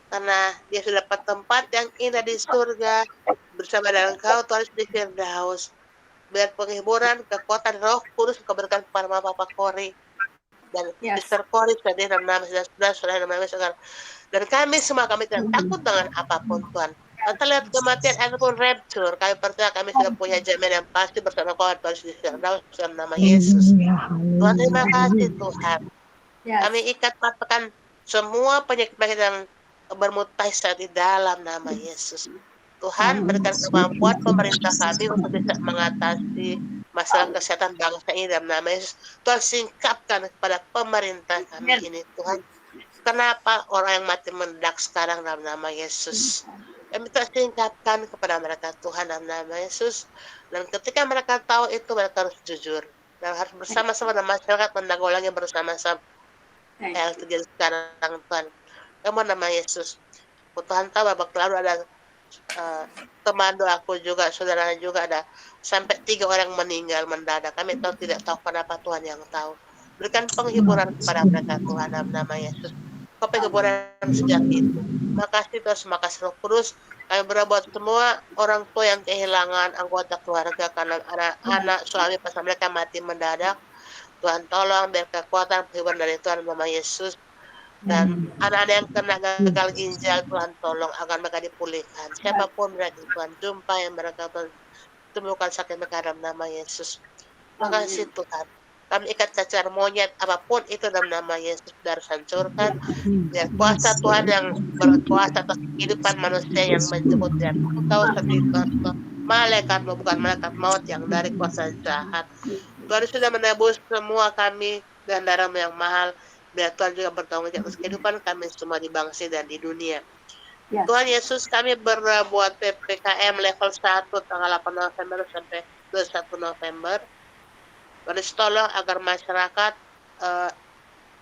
Karena dia sudah dapat tempat yang indah di surga bersama dengan Engkau Tuhan di Firdaus. Biar penghiburan, kekuatan Roh Kudus Engkau berikan kepada mama papa Corey dan Sister Corey sudah dalam nama sudah dan kami semua kami tidak takut dengan apapun Tuhan. Entah lihat kematian ataupun rapture, kami percaya kami sudah punya jaminan yang pasti bersama Tuhan di Firdaus dalam nama Yesus. Tuhan terima kasih Tuhan. Kami ikat patahkan semua penyakit-penyakit yang bermutasi di dalam nama Yesus. Tuhan berikan kemampuan pemerintah kami untuk bisa mengatasi masalah kesehatan bangsa ini dalam nama Yesus. Tuhan singkapkan kepada pemerintah kami ini Tuhan. Kenapa orang yang mati mendadak sekarang dalam nama Yesus? Kami minta singkapkan kepada mereka Tuhan dalam nama Yesus. Dan ketika mereka tahu itu mereka harus jujur. Dan harus bersama-sama dengan masyarakat menanggulangi bersama-sama yang terjadi sekarang Tuhan. Kamu nama Yesus. Tuhan tahu bahwa lalu ada teman doaku juga, saudara juga ada sampai 3 orang meninggal mendadak. Kami tidak tahu kenapa Tuhan yang tahu. Berikan penghiburan kepada mereka Tuhan dalam nama Yesus. Kau penghiburan sejati itu. Makasih Tuhan, makasih Roh Kudus. Kami berdoa buat semua orang tua yang kehilangan anggota keluarga karena anak-anak, suami, pasangan mereka mati mendadak. Tuhan tolong biar kekuatan penghiburan dari Tuhan nama Yesus. Dan anak-anak yang kena gagal ginjal Tuhan tolong agar mereka dipulihkan. Siapapun mereka Tuhan jumpa yang mereka temukan sakit mereka dalam nama Yesus. Makasih Tuhan. Kami ikat cacar monyet apapun itu dalam nama Yesus harus hancurkan. Biar kuasa Tuhan yang berkuasa atas kehidupan manusia yang menjemput dan Engkau sendiri Tuhan. Malaikatmu bukan malaikat maut yang dari kuasa jahat. Tuhan sudah menebus semua kami dan darah-Mu yang mahal. Biar Tuhan juga bertanggung jawab atas kehidupan kami semua di bangsa dan di dunia. Tuhan Yesus, kami berbuat PPKM level 1 tanggal 8 November sampai 21 November. Tuhan tolong agar masyarakat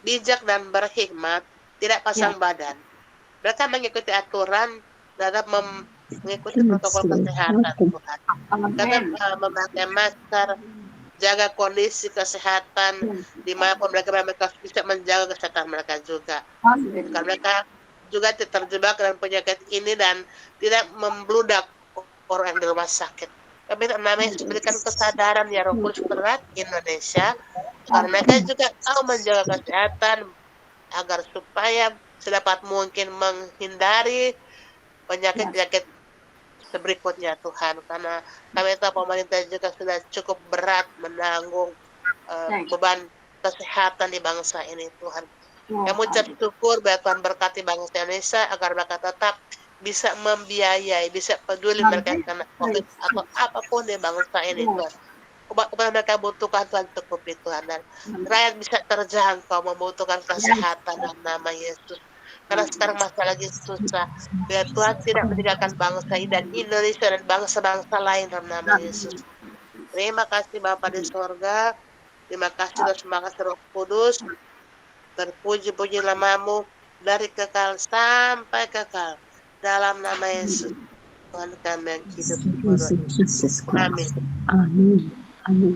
bijak dan berhikmat, tidak pasang badan. Mereka mengikuti aturan dalam mengikuti protokol kesehatan Tuhan. Mereka memakai masker, jaga kondisi kesehatan dimanapun mereka bisa menjaga kesehatan mereka juga. Karena mereka juga terjebak dengan penyakit ini dan tidak membludak orang di rumah sakit. Kami namanya berikan kesadaran ya Roh Kudus berat Indonesia karena mereka juga tahu menjaga kesehatan agar supaya sedapat mungkin menghindari penyakit-penyakit berikutnya Tuhan, karena kami tahu pemerintah juga sudah cukup berat menanggung beban kesehatan di bangsa ini Tuhan. Kami ucap syukur bahwa Tuhan berkati bangsa Indonesia agar mereka tetap bisa membiayai, bisa peduli mereka kena COVID atau apapun di bangsa ini Tuhan. Obat-obat mereka butuhkan Tuhan cukupi Tuhan, dan rakyat bisa terjangkau membutuhkan kesehatan dalam nama Yesus. Karena sekarang masih lagi susah. Biar Tuhan tidak meninggalkan bangsa ini dan Indonesia dan bangsa-bangsa lain dalam nama Yesus. Terima kasih Bapa di sorga. Terima kasih dan semangat Roh Kudus. Terpuji-puji namamu. dari kekal sampai kekal. Dalam nama Yesus, Tuhan kami yang hidup Praise in Jesus Amin. Christ. Amin. Amin.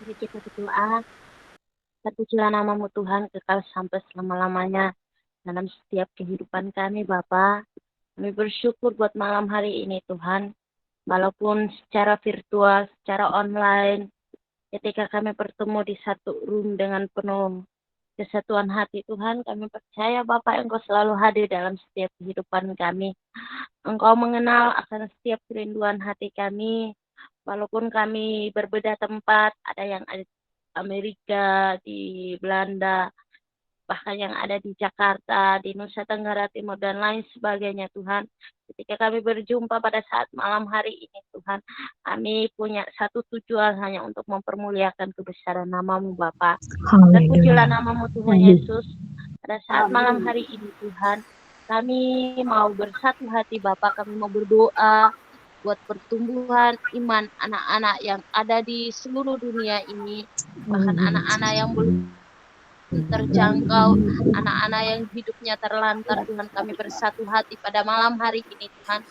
Mari kita berdoa. Terpujilah namamu Tuhan kekal sampai selama-lamanya dalam setiap kehidupan kami Bapa. Kami bersyukur buat malam hari ini Tuhan. Walaupun secara virtual, secara online, ketika kami bertemu di satu room dengan penuh kesatuan hati Tuhan, kami percaya Bapak Engkau selalu hadir dalam setiap kehidupan kami. Engkau mengenal akan setiap kerinduan hati kami, walaupun kami berbeda tempat, ada yang ada di Amerika, di Belanda, bahkan yang ada di Jakarta, di Nusa Tenggara Timur, dan lain sebagainya Tuhan. Ketika kami berjumpa pada saat malam hari ini Tuhan, kami punya satu tujuan hanya untuk mempermuliakan kebesaran namamu Bapa. Terpujilah Hallelujah. namamu Tuhan Amin. Yesus. Pada saat malam hari ini Tuhan, kami mau bersatu hati Bapa, kami mau berdoa buat pertumbuhan iman anak-anak yang ada di seluruh dunia ini, bahkan anak-anak yang belum terjangkau, anak-anak yang hidupnya terlantar Tuhan, kami bersatu hati pada malam hari ini Tuhan.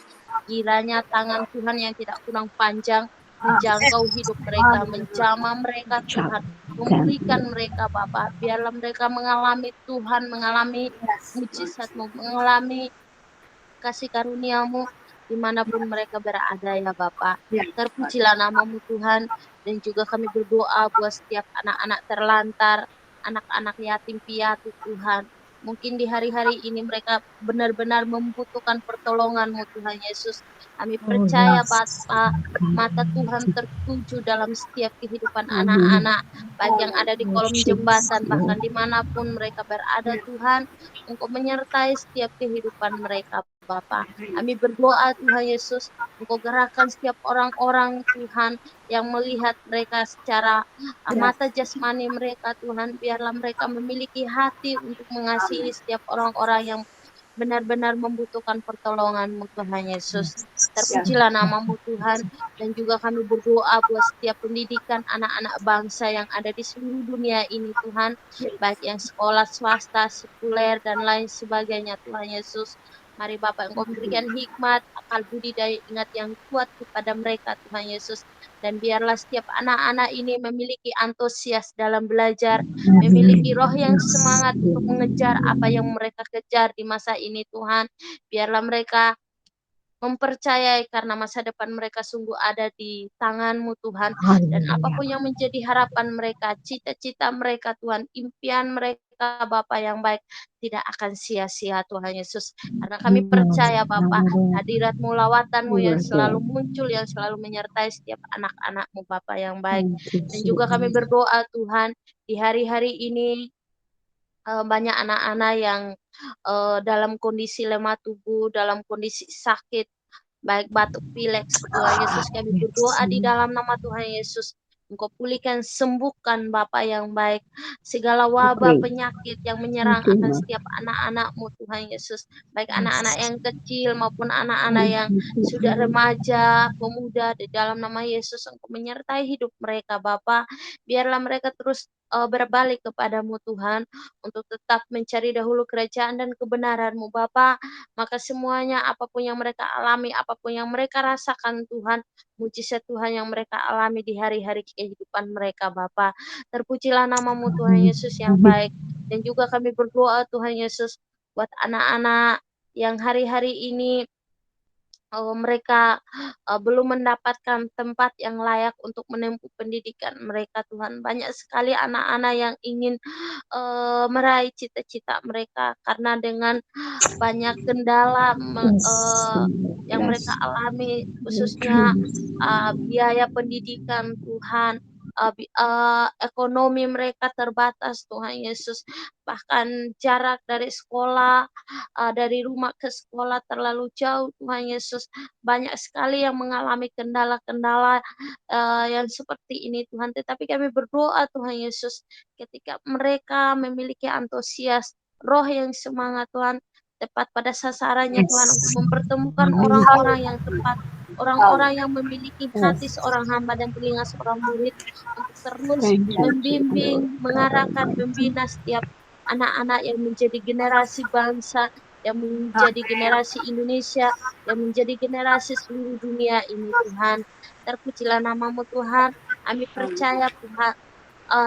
Kiranya tangan Tuhan yang tidak kurang panjang menjangkau hidup mereka, menjamah mereka Tuhan, memulihkan mereka Bapa. Biarlah mereka mengalami Tuhan, mengalami mujizat-Mu, mengalami kasih karuniamu dimanapun mereka berada ya Bapak. Terpujilah namamu Tuhan, dan juga kami berdoa buat setiap anak-anak terlantar, anak-anak yatim piatu Tuhan. Mungkin di hari-hari ini mereka benar-benar membutuhkan pertolongan-Mu Tuhan Yesus. Kami percaya Bapak, mata Tuhan tertuju dalam setiap kehidupan anak-anak, baik yang ada di kolom jembatan, bahkan dimanapun mereka berada Tuhan. Engkau menyertai setiap kehidupan mereka Bapak. Kami berdoa Tuhan Yesus, Engkau gerakkan setiap orang-orang Tuhan yang melihat mereka secara mata jasmani mereka Tuhan. Biarlah mereka memiliki hati untuk mengasihi setiap orang-orang yang benar-benar membutuhkan pertolongan-Mu Tuhan Yesus. Terpujilah namamu Tuhan, dan juga kami berdoa buat setiap pendidikan anak-anak bangsa yang ada di seluruh dunia ini Tuhan, baik yang sekolah swasta, sekuler, dan lain sebagainya Tuhan Yesus. Mari Bapak Engkau berikan hikmat, akal budi daya ingat yang kuat kepada mereka Tuhan Yesus. Dan biarlah setiap anak-anak ini memiliki antusias dalam belajar, memiliki roh yang semangat untuk mengejar apa yang mereka kejar di masa ini Tuhan. Biarlah mereka mempercayai karena masa depan mereka sungguh ada di tangan-Mu Tuhan. Dan apapun yang menjadi harapan mereka, cita-cita mereka Tuhan, impian mereka Bapa yang baik, tidak akan sia-sia Tuhan Yesus. Karena kami percaya Bapa, hadirat-Mu, lawatan-Mu yang selalu muncul, yang selalu menyertai setiap anak-anak-Mu Bapa yang baik. Dan juga kami berdoa Tuhan, di hari-hari ini banyak anak-anak yang dalam kondisi lemah tubuh, dalam kondisi sakit, baik batuk pilek. Tuhan Yesus, kami berdoa di dalam nama Tuhan Yesus, Engkau pulihkan, sembuhkan Bapa yang baik, segala wabah penyakit yang menyerang akan setiap anak-anak-Mu Tuhan Yesus, baik anak-anak yang kecil maupun anak-anak yang sudah remaja, pemuda. Di dalam nama Yesus, Engkau menyertai hidup mereka Bapa. Biarlah mereka terus berbalik kepadamu Tuhan, untuk tetap mencari dahulu kerajaan dan kebenaran-Mu Bapa. Maka semuanya apapun yang mereka alami, apapun yang mereka rasakan Tuhan, mujizat Tuhan yang mereka alami di hari-hari kehidupan mereka Bapa. Terpujilah namamu Tuhan Yesus yang baik. Dan juga kami berdoa Tuhan Yesus buat anak-anak yang hari-hari ini mereka belum mendapatkan tempat yang layak untuk menempuh pendidikan mereka Tuhan. Banyak sekali anak-anak yang ingin meraih cita-cita mereka, karena dengan banyak kendala yang mereka alami, khususnya biaya pendidikan Tuhan, ekonomi mereka terbatas Tuhan Yesus, bahkan jarak dari sekolah, dari rumah ke sekolah terlalu jauh Tuhan Yesus. Banyak sekali yang mengalami kendala-kendala yang seperti ini Tuhan, tetapi kami berdoa Tuhan Yesus, ketika mereka memiliki antusias, roh yang semangat Tuhan, tepat pada sasarannya Tuhan, untuk mempertemukan orang-orang yang tepat orang-orang yang memiliki hati seorang hamba dan telinga seorang murid untuk terus Thank you, membimbing, Lord God mengarahkan, Almighty. membina setiap anak-anak yang menjadi generasi bangsa, yang menjadi generasi Indonesia, yang menjadi generasi seluruh dunia ini Tuhan. Terpujilah namamu Tuhan. Kami percaya Tuhan,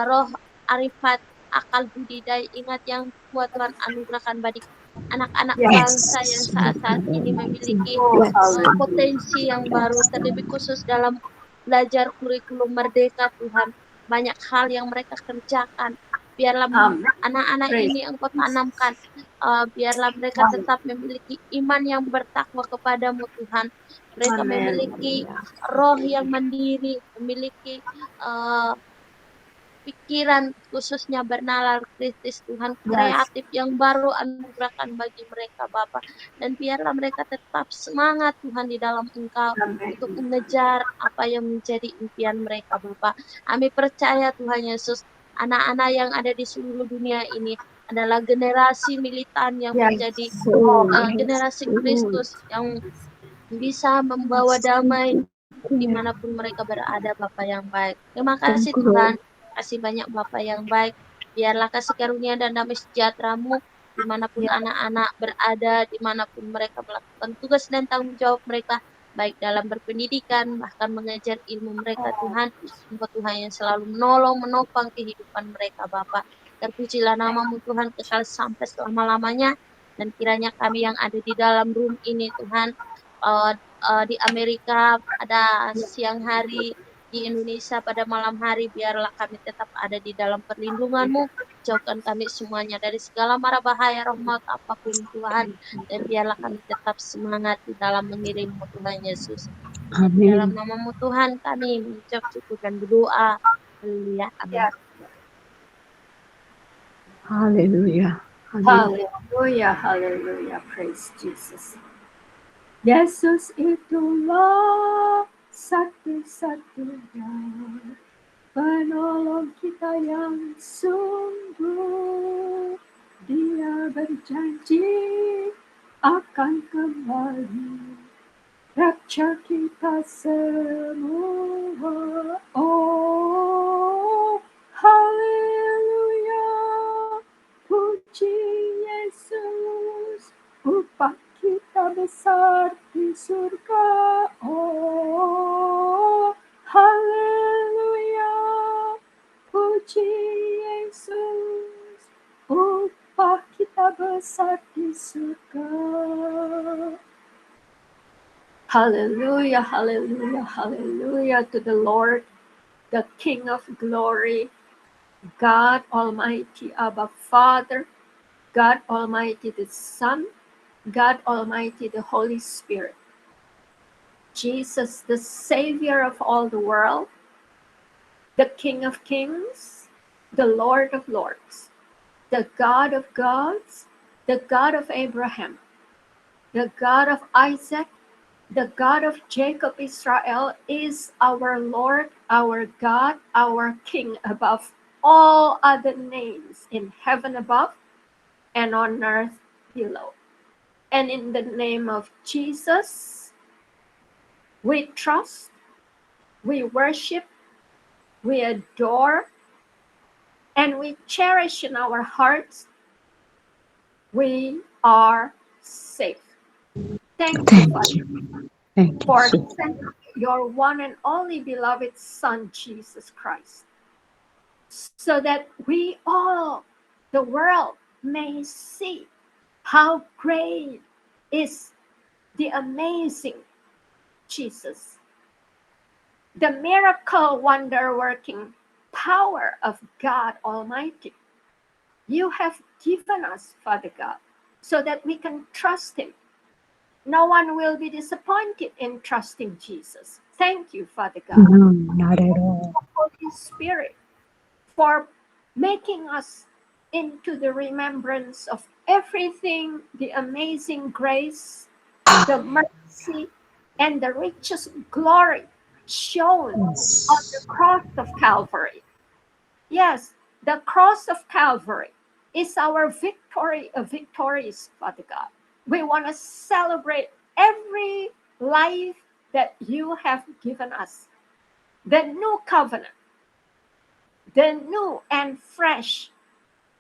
roh arifat, akal budi daya ingat yang kuat Tuhan anugerahkan bagi anak-anak bangsa yang Yes, saat-saat ini memiliki yes, potensi yang baru, terlebih khusus dalam belajar kurikulum merdeka Tuhan. Banyak hal yang mereka kerjakan. Biarlah anak-anak ini Engkau tanamkan. Biarlah mereka tetap memiliki iman yang bertakwa kepadamu Tuhan. Mereka memiliki roh yang mandiri, memiliki uh, pikiran khususnya bernalar kritis Tuhan, kreatif yang baru anugerahkan bagi mereka Bapa, dan biarlah mereka tetap semangat Tuhan di dalam Engkau untuk mengejar apa yang menjadi impian mereka Bapa. Kami percaya Tuhan Yesus, anak-anak yang ada di seluruh dunia ini adalah generasi militan yang menjadi generasi Kristus yang bisa membawa damai dimanapun mereka berada Bapa yang baik. Terima kasih Tuhan. Kasih banyak Bapa yang baik. Biarlah kasih karunia dan damai sejahtera-Mu dimanapun anak-anak berada, dimanapun mereka melakukan tugas dan tanggung jawab mereka, baik dalam berpendidikan, bahkan mengajar ilmu mereka Tuhan. Engkau Tuhan yang selalu menolong, menopang kehidupan mereka Bapa. Terpujilah namamu Tuhan kekal sampai selama-lamanya. Dan kiranya kami yang ada di dalam room ini Tuhan, di Amerika pada siang hari, di Indonesia pada malam hari, biarlah kami tetap ada di dalam perlindungan-Mu. Jauhkan kami semuanya dari segala mara bahaya, rahmat apapun Tuhan. Dan biarlah kami tetap semangat di dalam mengiring-Mu Tuhan Yesus. Dan di dalam Amin. namamu Tuhan kami mengucap syukur dan berdoa. Haleluya. Amin. Hallelujah. Amin. Hallelujah, hallelujah, praise Jesus. Yesus itulah satu-satunya penolong kita yang sungguh. Dia berjanji akan kembali rapture kita semua. Oh, haleluya, puji Yesus, upah kita besar di surga. Oh, haleluya, puji Yesus, upah kita besar di surga. Hallelujah, hallelujah, hallelujah to the Lord, the King of glory, God Almighty, Abba Father, God Almighty the Son, God Almighty the Holy Spirit. Jesus, the Savior of all the world, the King of kings, the Lord of lords, the God of gods, the God of Abraham, the God of Isaac, the God of Jacob Israel is our Lord, our God, our King above all other names in heaven above and on earth below. And in the name of Jesus, we trust, we worship, we adore, and we cherish in our hearts. We are safe. Thank you, Thank Father, you. Thank you. for Jesus. sending your one and only beloved Son, Jesus Christ, so that we all, the world, may see how great is the amazing Jesus, the miracle wonder-working power of God Almighty. You have given us, Father God, so that we can trust Him. No one will be disappointed in trusting Jesus. Thank you, Father God. No, not at all. Holy Spirit, for making us into the remembrance of everything, the amazing grace, the mercy, and the richest glory shown on the cross of Calvary. Yes, the cross of Calvary is our victory of victories, Father God. We want to celebrate every life that you have given us, the new covenant, the new and fresh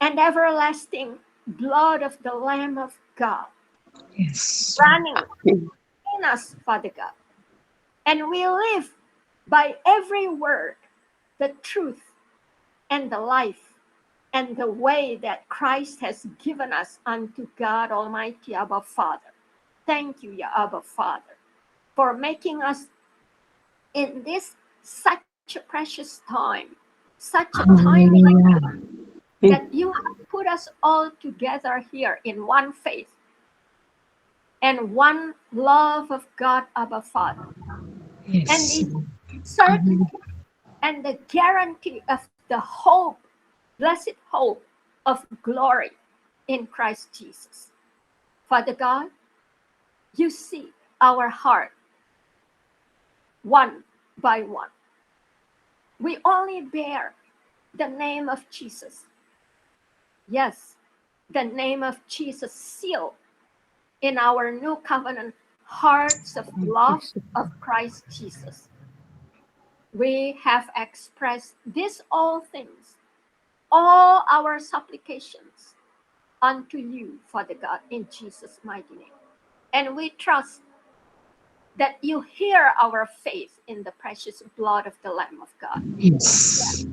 and everlasting blood of the Lamb of God Yes. running in us, Father God. And we live by every word, the truth and the life and the way that Christ has given us unto God Almighty, Abba Father. Thank you, Ya Abba Father, for making us in this such a precious time, such a time like Hallelujah. that you have put us all together here in one faith and one love of God, Abba Father. And Yes. the certainty and the guarantee of the hope, blessed hope of glory in Christ Jesus. Father God, you see our heart one by one. We only bear the name of Jesus. Yes, the name of Jesus sealed in our new covenant hearts of love of Christ Jesus. We have expressed these all things, all our supplications unto you, Father God, in Jesus' mighty name. And we trust that you hear our faith in the precious blood of the Lamb of God. Yes.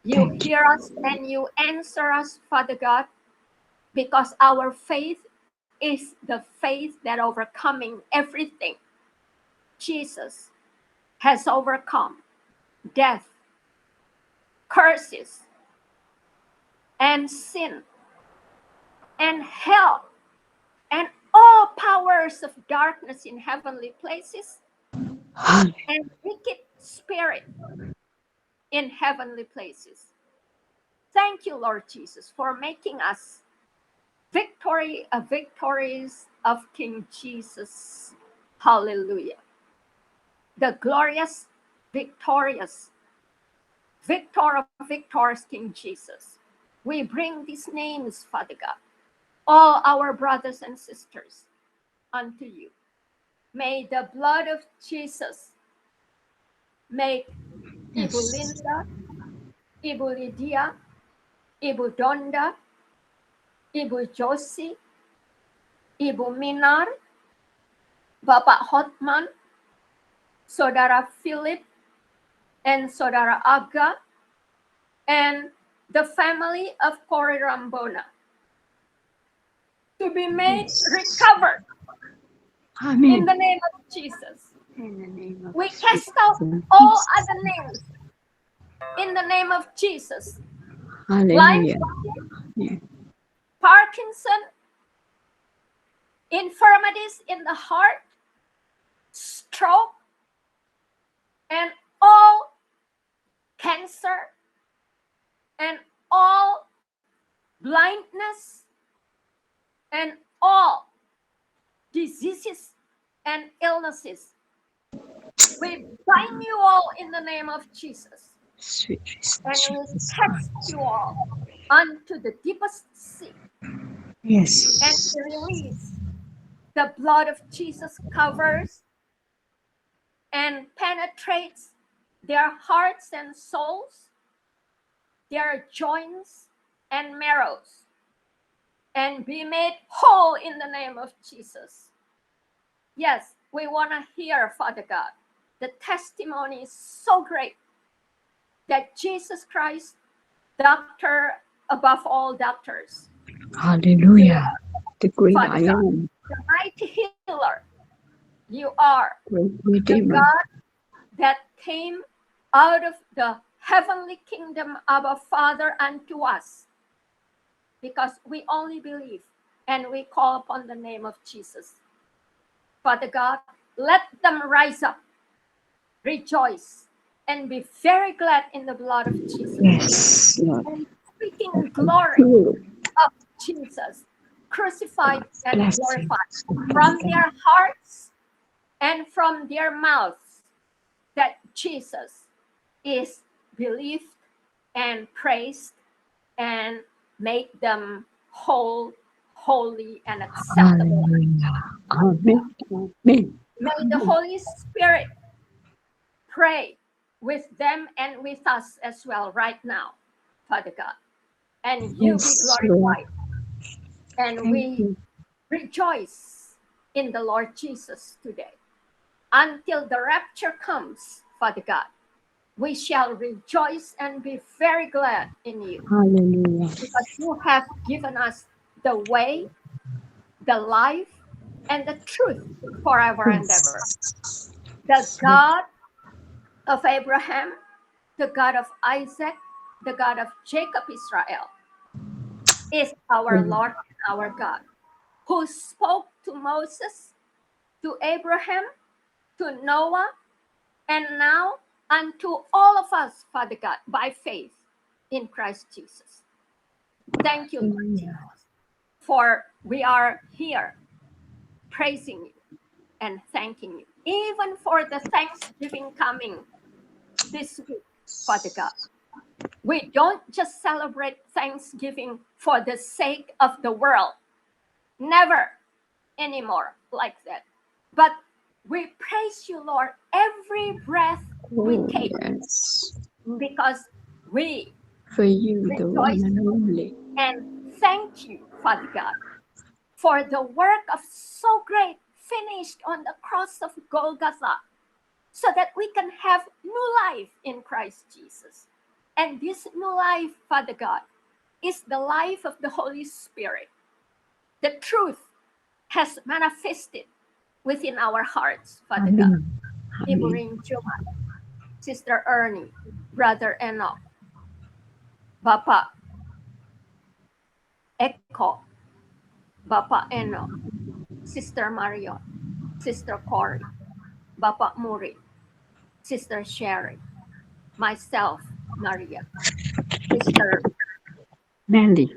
You Thank you. hear us and you answer us, Father God, because our faith is the faith that overcoming everything. Jesus has overcome death, curses, and sin, and hell, and all powers of darkness in heavenly places, Hallelujah. and wicked spirit in heavenly places. Thank you, Lord Jesus, for making us victories of King Jesus. Hallelujah. The glorious, victorious, victor of victors, King Jesus. We bring these names, Father God, all our brothers and sisters, unto you. May the blood of Jesus make Ibu Yes. Linda, Ibu Lydia, Ibu Donda, Ibu Josie, Ibu Minar, Bapak Hotman, Saudara Philip, and Saudara Aga, and the family of Cory Rambona to be made Yes. recovered in Amen. the name of Jesus. In the name of We cast out Jesus. all other names in the name of Jesus. Lyme Hallelujah. disease, Yeah. Parkinson, infirmities in the heart, stroke, and all cancer, and all blindness, and all diseases and illnesses. We bind you all in the name of Jesus, Sweet Jesus. and we Jesus cast Christ. you all unto the deepest sea, and Yes. we release the blood of Jesus covers and penetrates their hearts and souls, their joints and marrows, and be made whole in the name of Jesus. Yes, we want to hear, Father God. The testimony is so great that Jesus Christ, doctor above all doctors, Hallelujah. The great Father I God, am. the mighty healer, you are Great the Redeemer. God that came out of the heavenly kingdom of our Father unto us, because we only believe and we call upon the name of Jesus. Father God, let them rise up, rejoice, and be very glad in the blood of Jesus, Yes, Lord. and speaking glory Pure of Jesus, crucified and blessings glorified upon from them. their hearts and from their mouths, that Jesus is believed and praised and make them whole, holy, and acceptable. Hallelujah. Amen. Amen. May the Holy Spirit pray with them and with us as well right now, Father God. And you be Yes, Lord. glorified. And Thank we you. rejoice in the Lord Jesus today. Until the rapture comes, Father God, we shall rejoice and be very glad in you, Hallelujah. because you have given us the way, the life, and the truth forever and ever. Yes. The God of Abraham, the God of Isaac, the God of Jacob Israel is our Mm. Lord and our God, who spoke to Moses, to Abraham, to Noah, and now unto all of us, Father God, by faith in Christ Jesus. Thank you, Lord Hallelujah. Jesus, for we are here praising you and thanking you, even for the Thanksgiving coming this week, Father God. We don't just celebrate Thanksgiving for the sake of the world, never anymore like that. But we praise you, Lord, every breath we Oh, take, yes. because we For you, the one rejoice and only. and thank you, Father God, for the work of so great finished on the cross of Golgotha, so that we can have new life in Christ Jesus. And this new life, Father God, is the life of the Holy Spirit. The truth has manifested within our hearts, Father God. Amen. Ibu Amen. Rinjuma, Sister Ernie, Brother Enoch, Bapak Eko, Bapak Enoch, Sister Marion, Sister Corey, Bapak Muri, Sister Sherry, myself, Maria, Sister Mandy.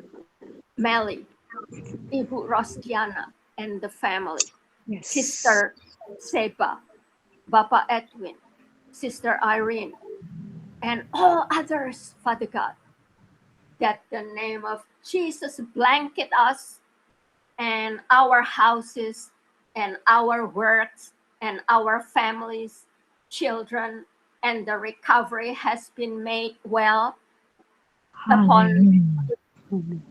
Melly, Ibu Rosdiana, and the family, Yes. Sister Seba, Bapak Edwin, Sister Irene, and all others, Father God, that the name of Jesus blanket us and our houses and our works and our families, children, and the recovery has been made well upon Hallelujah. Amen.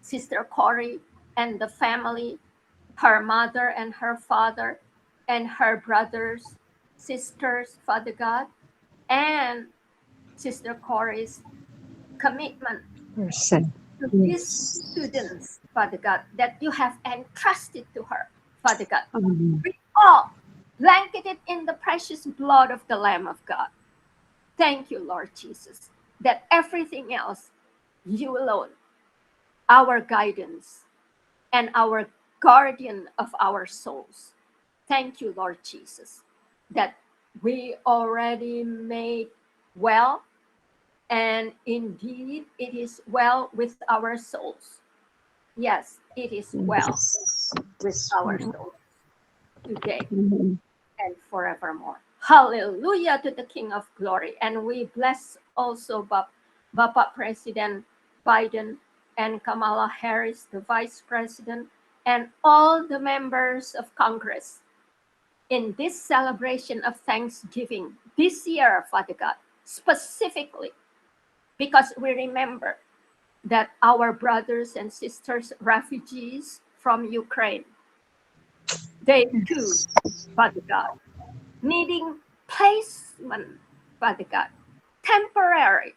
Sister Corey and the family, her mother and her father, and her brothers, sisters, Father God, and Sister Corey's commitment Person. to these Yes. students, Father God, that you have entrusted to her, Father God. Amen. We all blanketed in the precious blood of the Lamb of God. Thank you, Lord Jesus, that everything else, you alone, our guidance and our guardian of our souls. Thank you, Lord Jesus, that we already made well, and indeed it is well with our souls. Yes, it is well Yes. with our souls today Amen. and forevermore. Hallelujah to the King of Glory. And we bless also Bapak President Biden and Kamala Harris, the Vice President, and all the members of Congress in this celebration of Thanksgiving this year, Father God, specifically because we remember that our brothers and sisters, refugees from Ukraine, they too, Father God, needing placement, Father God, temporary,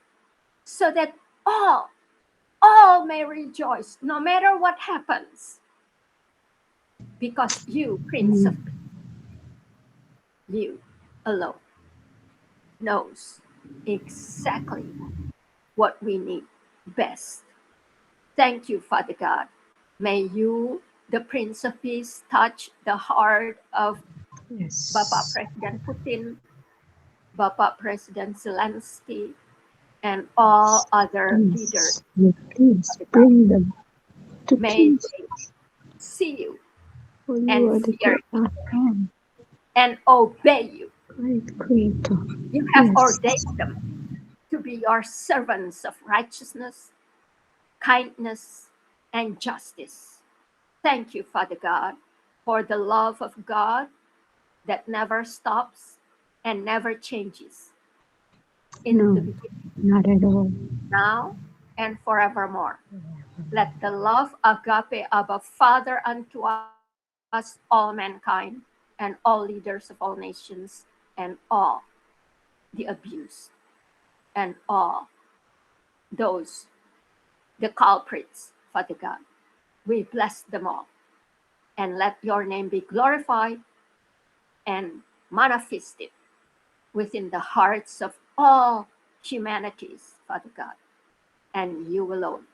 so that all may rejoice no matter what happens, because you, Prince of Amen. you alone, knows exactly what we need best. Thank you, Father God. May you, the Prince of Peace, touch the heart of Bapak Yes. President Putin, Bapak President Zelensky, and all other leaders, Yes. May please Father God. bring them to May peace, they see you for you and are the fear great I am, and obey you. great creator. You have Yes. ordained them to be your servants of righteousness, kindness, and justice. Thank you, Father God, for the love of God that never stops and never changes, in No, the beginning, not at all. now, and forevermore. Let the love agape of a Father unto us, all mankind, and all leaders of all nations, and all the abused, and all those, the culprits, Father God. We bless them all. And let your name be glorified and manifested within the hearts of all humanities, Father God. And you alone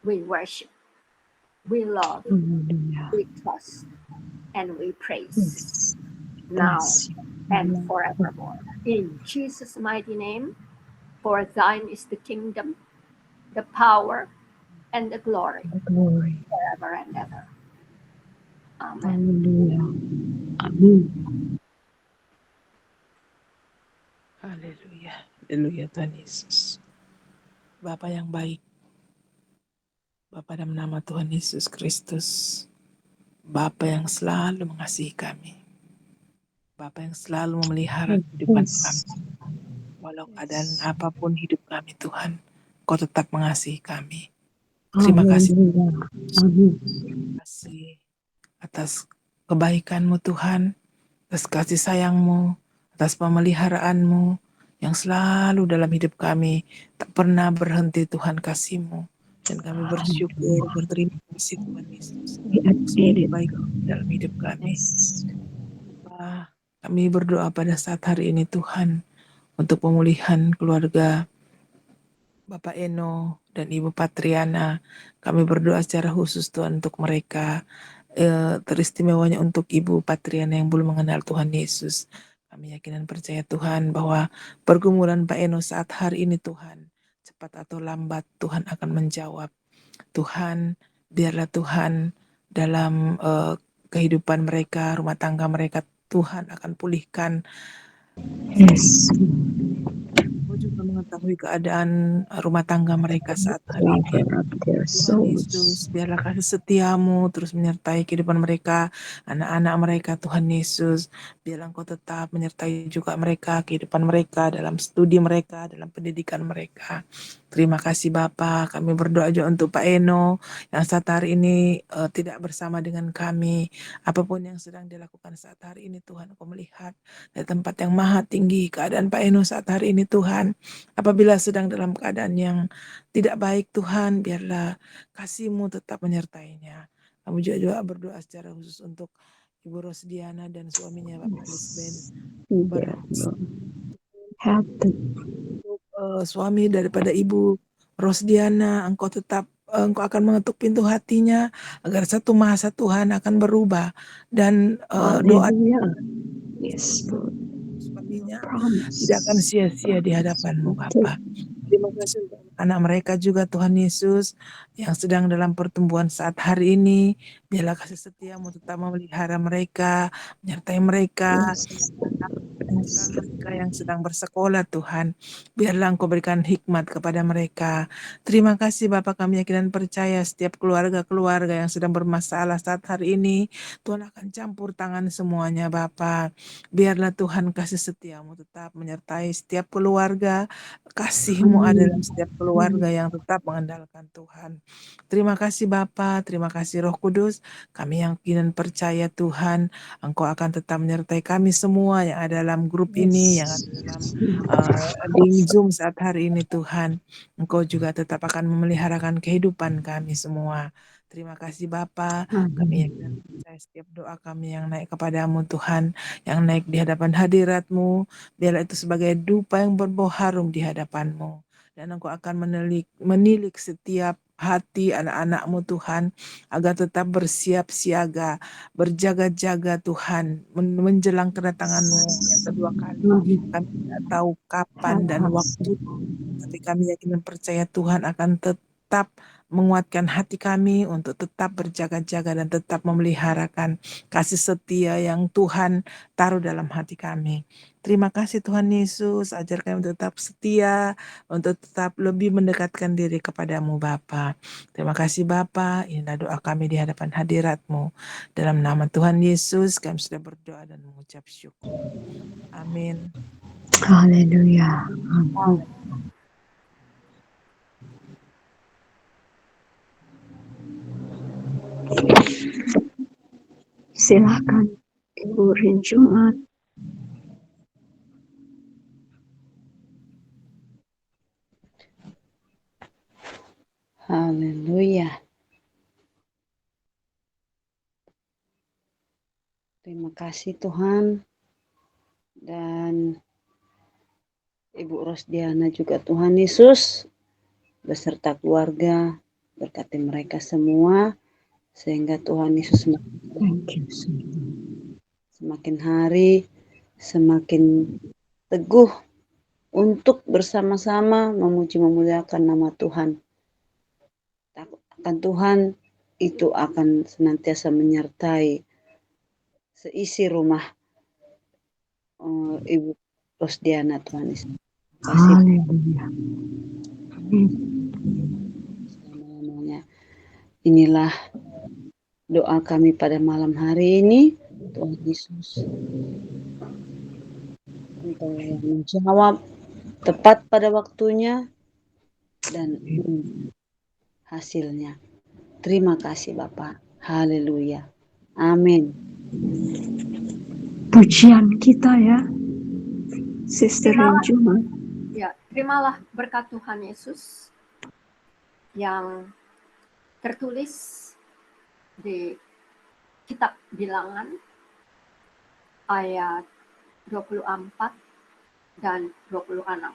we worship, we love, Hallelujah. we trust, and we praise Yes. now Bless you. and forevermore. In Jesus' mighty name, for thine is the kingdom, the power, and the glory The glory. forever and ever. Amen. Hallelujah. Amin. Haleluya. Haleluya Tuhan Yesus. Bapa yang baik, Bapa dalam nama Tuhan Yesus Kristus, Bapa yang selalu mengasihi kami, Bapa yang selalu memelihara kehidupan kami. Yes. Walau keadaan apapun hidup kami Tuhan, Kau tetap mengasihi kami. Terima kasih, Hallelujah. Amin. terima kasih atas kebaikan-Mu Tuhan, atas kasih sayang-Mu, atas pemeliharaanmu yang selalu dalam hidup kami, tak pernah berhenti Tuhan kasih-Mu. Dan kami bersyukur, berterima kasih Tuhan Yesus, We untuk semua admit it. kebaikan dalam hidup kami. Yes. Kami berdoa pada saat hari ini Tuhan, untuk pemulihan keluarga Bapak Eno dan Ibu Patriana. Kami berdoa secara khusus Tuhan untuk mereka, teristimewanya untuk Ibu Patriana yang belum mengenal Tuhan Yesus. Kami yakin dan percaya Tuhan bahwa pergumulan Pak Eno saat hari ini Tuhan, cepat atau lambat Tuhan akan menjawab. Tuhan, biarlah Tuhan dalam kehidupan mereka, rumah tangga mereka, Tuhan akan pulihkan. Yes. Kau juga mengetahui keadaan rumah tangga mereka saat hari ini. Cover up their Tuhan souls. Yesus, biarlah kasih setiamu terus menyertai kehidupan mereka, anak-anak mereka, Tuhan Yesus. Biarlah Engkau tetap menyertai juga mereka, kehidupan mereka, dalam studi mereka, dalam pendidikan mereka. Terima kasih Bapa. Kami berdoa juga untuk Pak Eno yang saat hari ini tidak bersama dengan kami. Apapun yang sedang dilakukan saat hari ini Tuhan, Engkau melihat dari tempat yang maha tinggi keadaan Pak Eno saat hari ini Tuhan. Apabila sedang dalam keadaan yang tidak baik Tuhan, biarlah kasih-Mu tetap menyertainya. Kami juga berdoa secara khusus untuk Ibu Rosdiana dan suaminya Bapak Lisben. Yeah, Lord. Help them. Suami daripada Ibu Rosdiana, Engkau tetap Engkau akan mengetuk pintu hatinya agar satu masa Tuhan akan berubah dan doa Hallelujah. Yes, Lord. suaminya Promise. tidak akan sia-sia di hadapan-Mu Bapa. Terima kasih untuk anak mereka juga Tuhan Yesus yang sedang dalam pertumbuhan saat hari ini. Biarlah kasih setia-Mu tetap memelihara mereka, menyertai mereka, Yes. dan juga mereka yang sedang bersekolah Tuhan. Biarlah Engkau berikan hikmat kepada mereka. Terima kasih Bapak, kami yakin dan percaya setiap keluarga-keluarga yang sedang bermasalah saat hari ini, Tuhan akan campur tangan semuanya Bapak. Biarlah Tuhan kasih setia-Mu tetap menyertai setiap keluarga, kasih-Mu ada dalam setiap keluarga yang tetap mengandalkan Tuhan. Terima kasih Bapa, terima kasih Roh Kudus. Kami yakin dan percaya Tuhan, Engkau akan tetap menyertai kami semua yang ada dalam grup ini, yang ada dalam di Zoom saat hari ini Tuhan. Engkau juga tetap akan memeliharakan kehidupan kami semua. Terima kasih Bapa. Kami yakin dan percaya setiap doa kami yang naik kepadamu Tuhan, yang naik di hadapan hadirat-Mu, biarlah itu sebagai dupa yang berbau harum di hadapan-Mu. Dan Engkau akan menilik setiap hati anak-anak-Mu Tuhan, agar tetap bersiap siaga, berjaga-jaga Tuhan, menjelang kedatangan-Mu yang kedua kali. Kami tidak tahu kapan dan waktu, tapi kami yakin dan percaya Tuhan akan tetap tetap menguatkan hati kami untuk tetap berjaga-jaga dan tetap memeliharakan kasih setia yang Tuhan taruh dalam hati kami. Terima kasih Tuhan Yesus, ajar kami untuk tetap setia, untuk tetap lebih mendekatkan diri kepadamu Bapa. Terima kasih Bapa, inilah doa kami di hadapan hadirat-Mu. Dalam nama Tuhan Yesus kami sudah berdoa dan mengucap syukur. Amin. Haleluya. Amin. Silakan Ibu Rin Jumat. Haleluya. Terima kasih Tuhan. Dan Ibu Rosdiana juga Tuhan Yesus beserta keluarga berkati mereka semua sehingga Tuhan Yesus Thank you, semakin hari semakin teguh untuk bersama-sama memuji memuliakan nama Tuhan. Akan Tuhan itu akan senantiasa menyertai seisi rumah Ibu Rosdiana Tuhan Yesus. Haleluya. Amin. Selama-lamanya. Inilah doa kami pada malam hari ini. Tuhan Yesus Engkau yang menjawab tepat pada waktunya dan hasilnya. Terima kasih Bapak. Haleluya. Amin. Pujian kita ya, Sister Rin Jumat. Ya, terimalah berkat Tuhan Yesus yang tertulis di kitab Bilangan ayat 24 dan 26.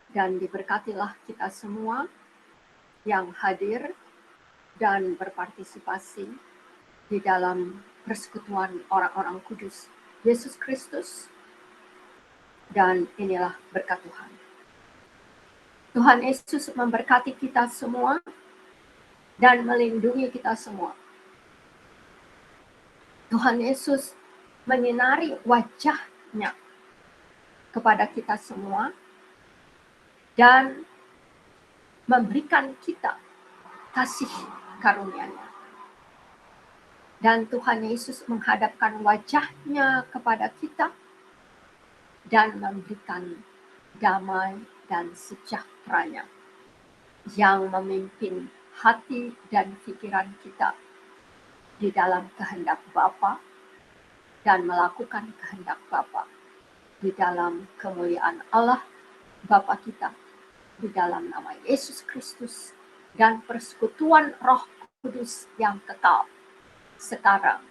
Dan diberkatilah kita semua yang hadir dan berpartisipasi di dalam persekutuan orang-orang kudus Yesus Kristus. Dan inilah berkat Tuhan. Tuhan Yesus memberkati kita semua dan melindungi kita semua. Tuhan Yesus menyinari wajah-Nya kepada kita semua dan memberikan kita kasih karunia-Nya. Dan Tuhan Yesus menghadapkan wajah-Nya kepada kita dan memberikan damai dan sejahtera-Nya yang memimpin hati dan pikiran kita di dalam kehendak Bapa dan melakukan kehendak Bapa di dalam kemuliaan Allah Bapa kita di dalam nama Yesus Kristus dan persekutuan Roh Kudus yang kekal sekarang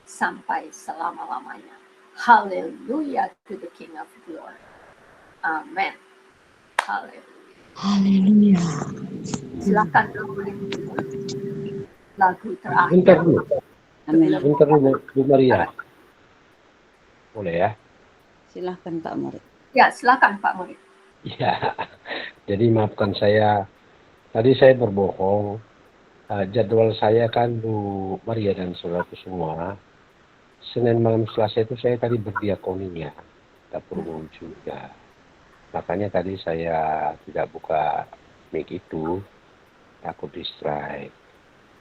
sampai selama-lamanya. Hallelujah to the King of Glory. Amen. Hallelujah. Haleluya. Silakan lagu terakhir. Bentar dulu. Amin. Bentar dulu, Bu Maria. Boleh ya? Silahkan Pak Murid. Ya, silakan Pak Murid. Ya, jadi maafkan saya. Tadi saya berbohong. Jadwal saya kan Bu Maria dan saudaraku semua. Senin malam Selasa itu saya tadi berdiakonia. Dapur umum juga. Makanya tadi saya tidak buka mic itu. Takut distract.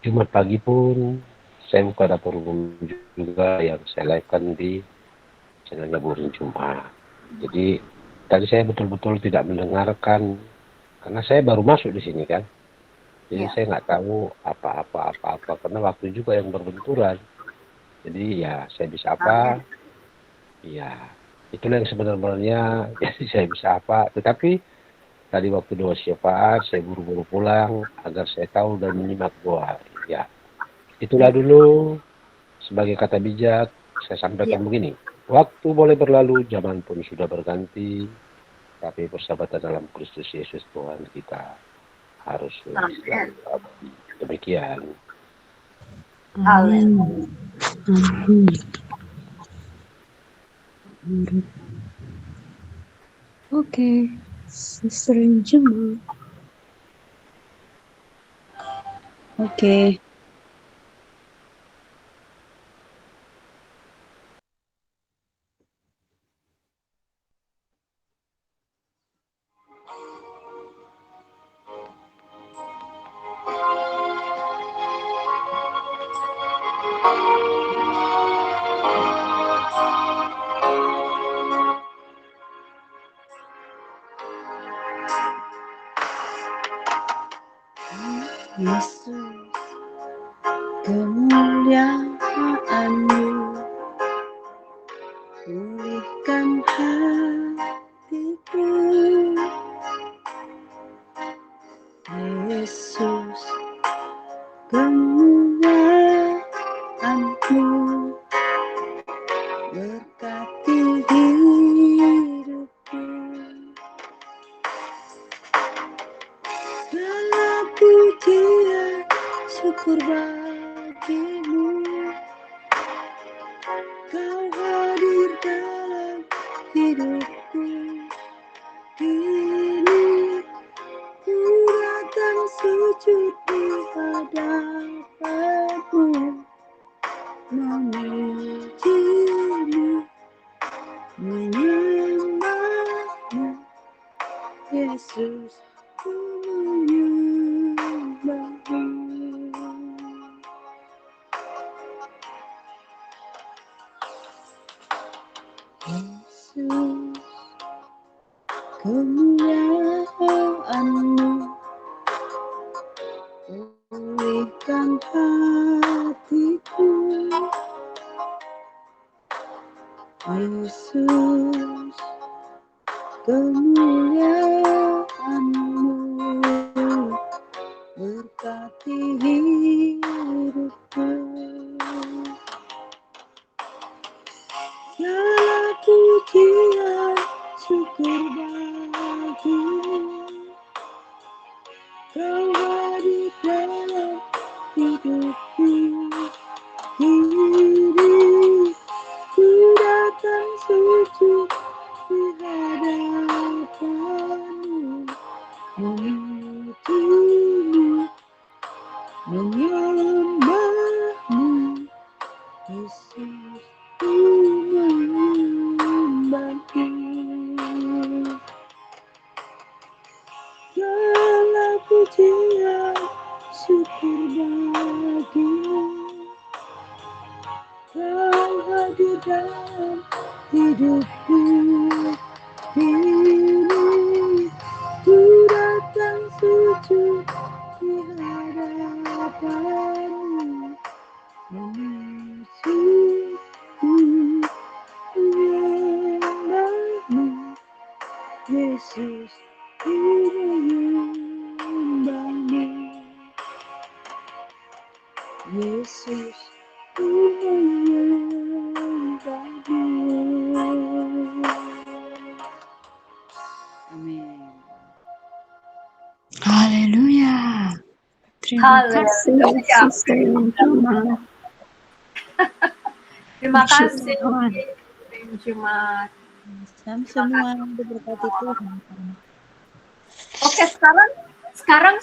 Jumat pagi pun saya buka dapur umum juga yang saya live-kan di channelnya Bu Rin Jumat. Jadi tadi saya betul-betul tidak mendengarkan karena saya baru masuk di sini kan. Jadi saya nggak tahu apa-apa karena waktu juga yang berbenturan. Jadi ya saya bisa apa? Ya itulah yang sebenarnya jadi saya bisa apa. Tetapi tadi waktu doa syafaat saya buru-buru pulang agar saya tahu dan menyimak doa. Ya itulah dulu sebagai kata bijak saya sampaikan begini. Waktu boleh berlalu, zaman pun sudah berganti, tapi persahabatan dalam Kristus Yesus Tuhan kita harus selalu abadi. Demikian. Amin. Oke, Sister Rin Jumat. Oke. Yesus, kemuliaan-Mu pulihkan hatiku. Yesus, kemuliaan-Mu berkati hidupku. Segala pujian syukur bagimu, Kau hadir dalam hidupku. Kini ku datang sujud di hadapan-Mu, memuji-Mu, menyembah-Mu. Yesus, ku menyembah-Mu. Yesus, kemuliaan-Mu pulihkan hatiku. Yesus, kemuliaan-Mu berkati hidupku. Segala pujian syukur bagimu, Kau hadir dalam hidupku. Kini ku datang sujud di hadapan-Mu, memuji-Mu, menyembah-Mu. Yesus, ku menyembah-Mu. Segala pujian syukur bagimu, Kau hadir dalam hidupku. Kini ku datang sujud di hadapan-Mu, memuji-Mu, menyembah-Mu. Yesus, ku menyembah-Mu. Yesus, ku menyembah-Mu. Amin. Haleluya. Terima kasih Haleluya. Sister Juma. Terima Masya kasih, Tuhan. Jumat. Salam semua, diberkati Tuhan. Oke, sekarang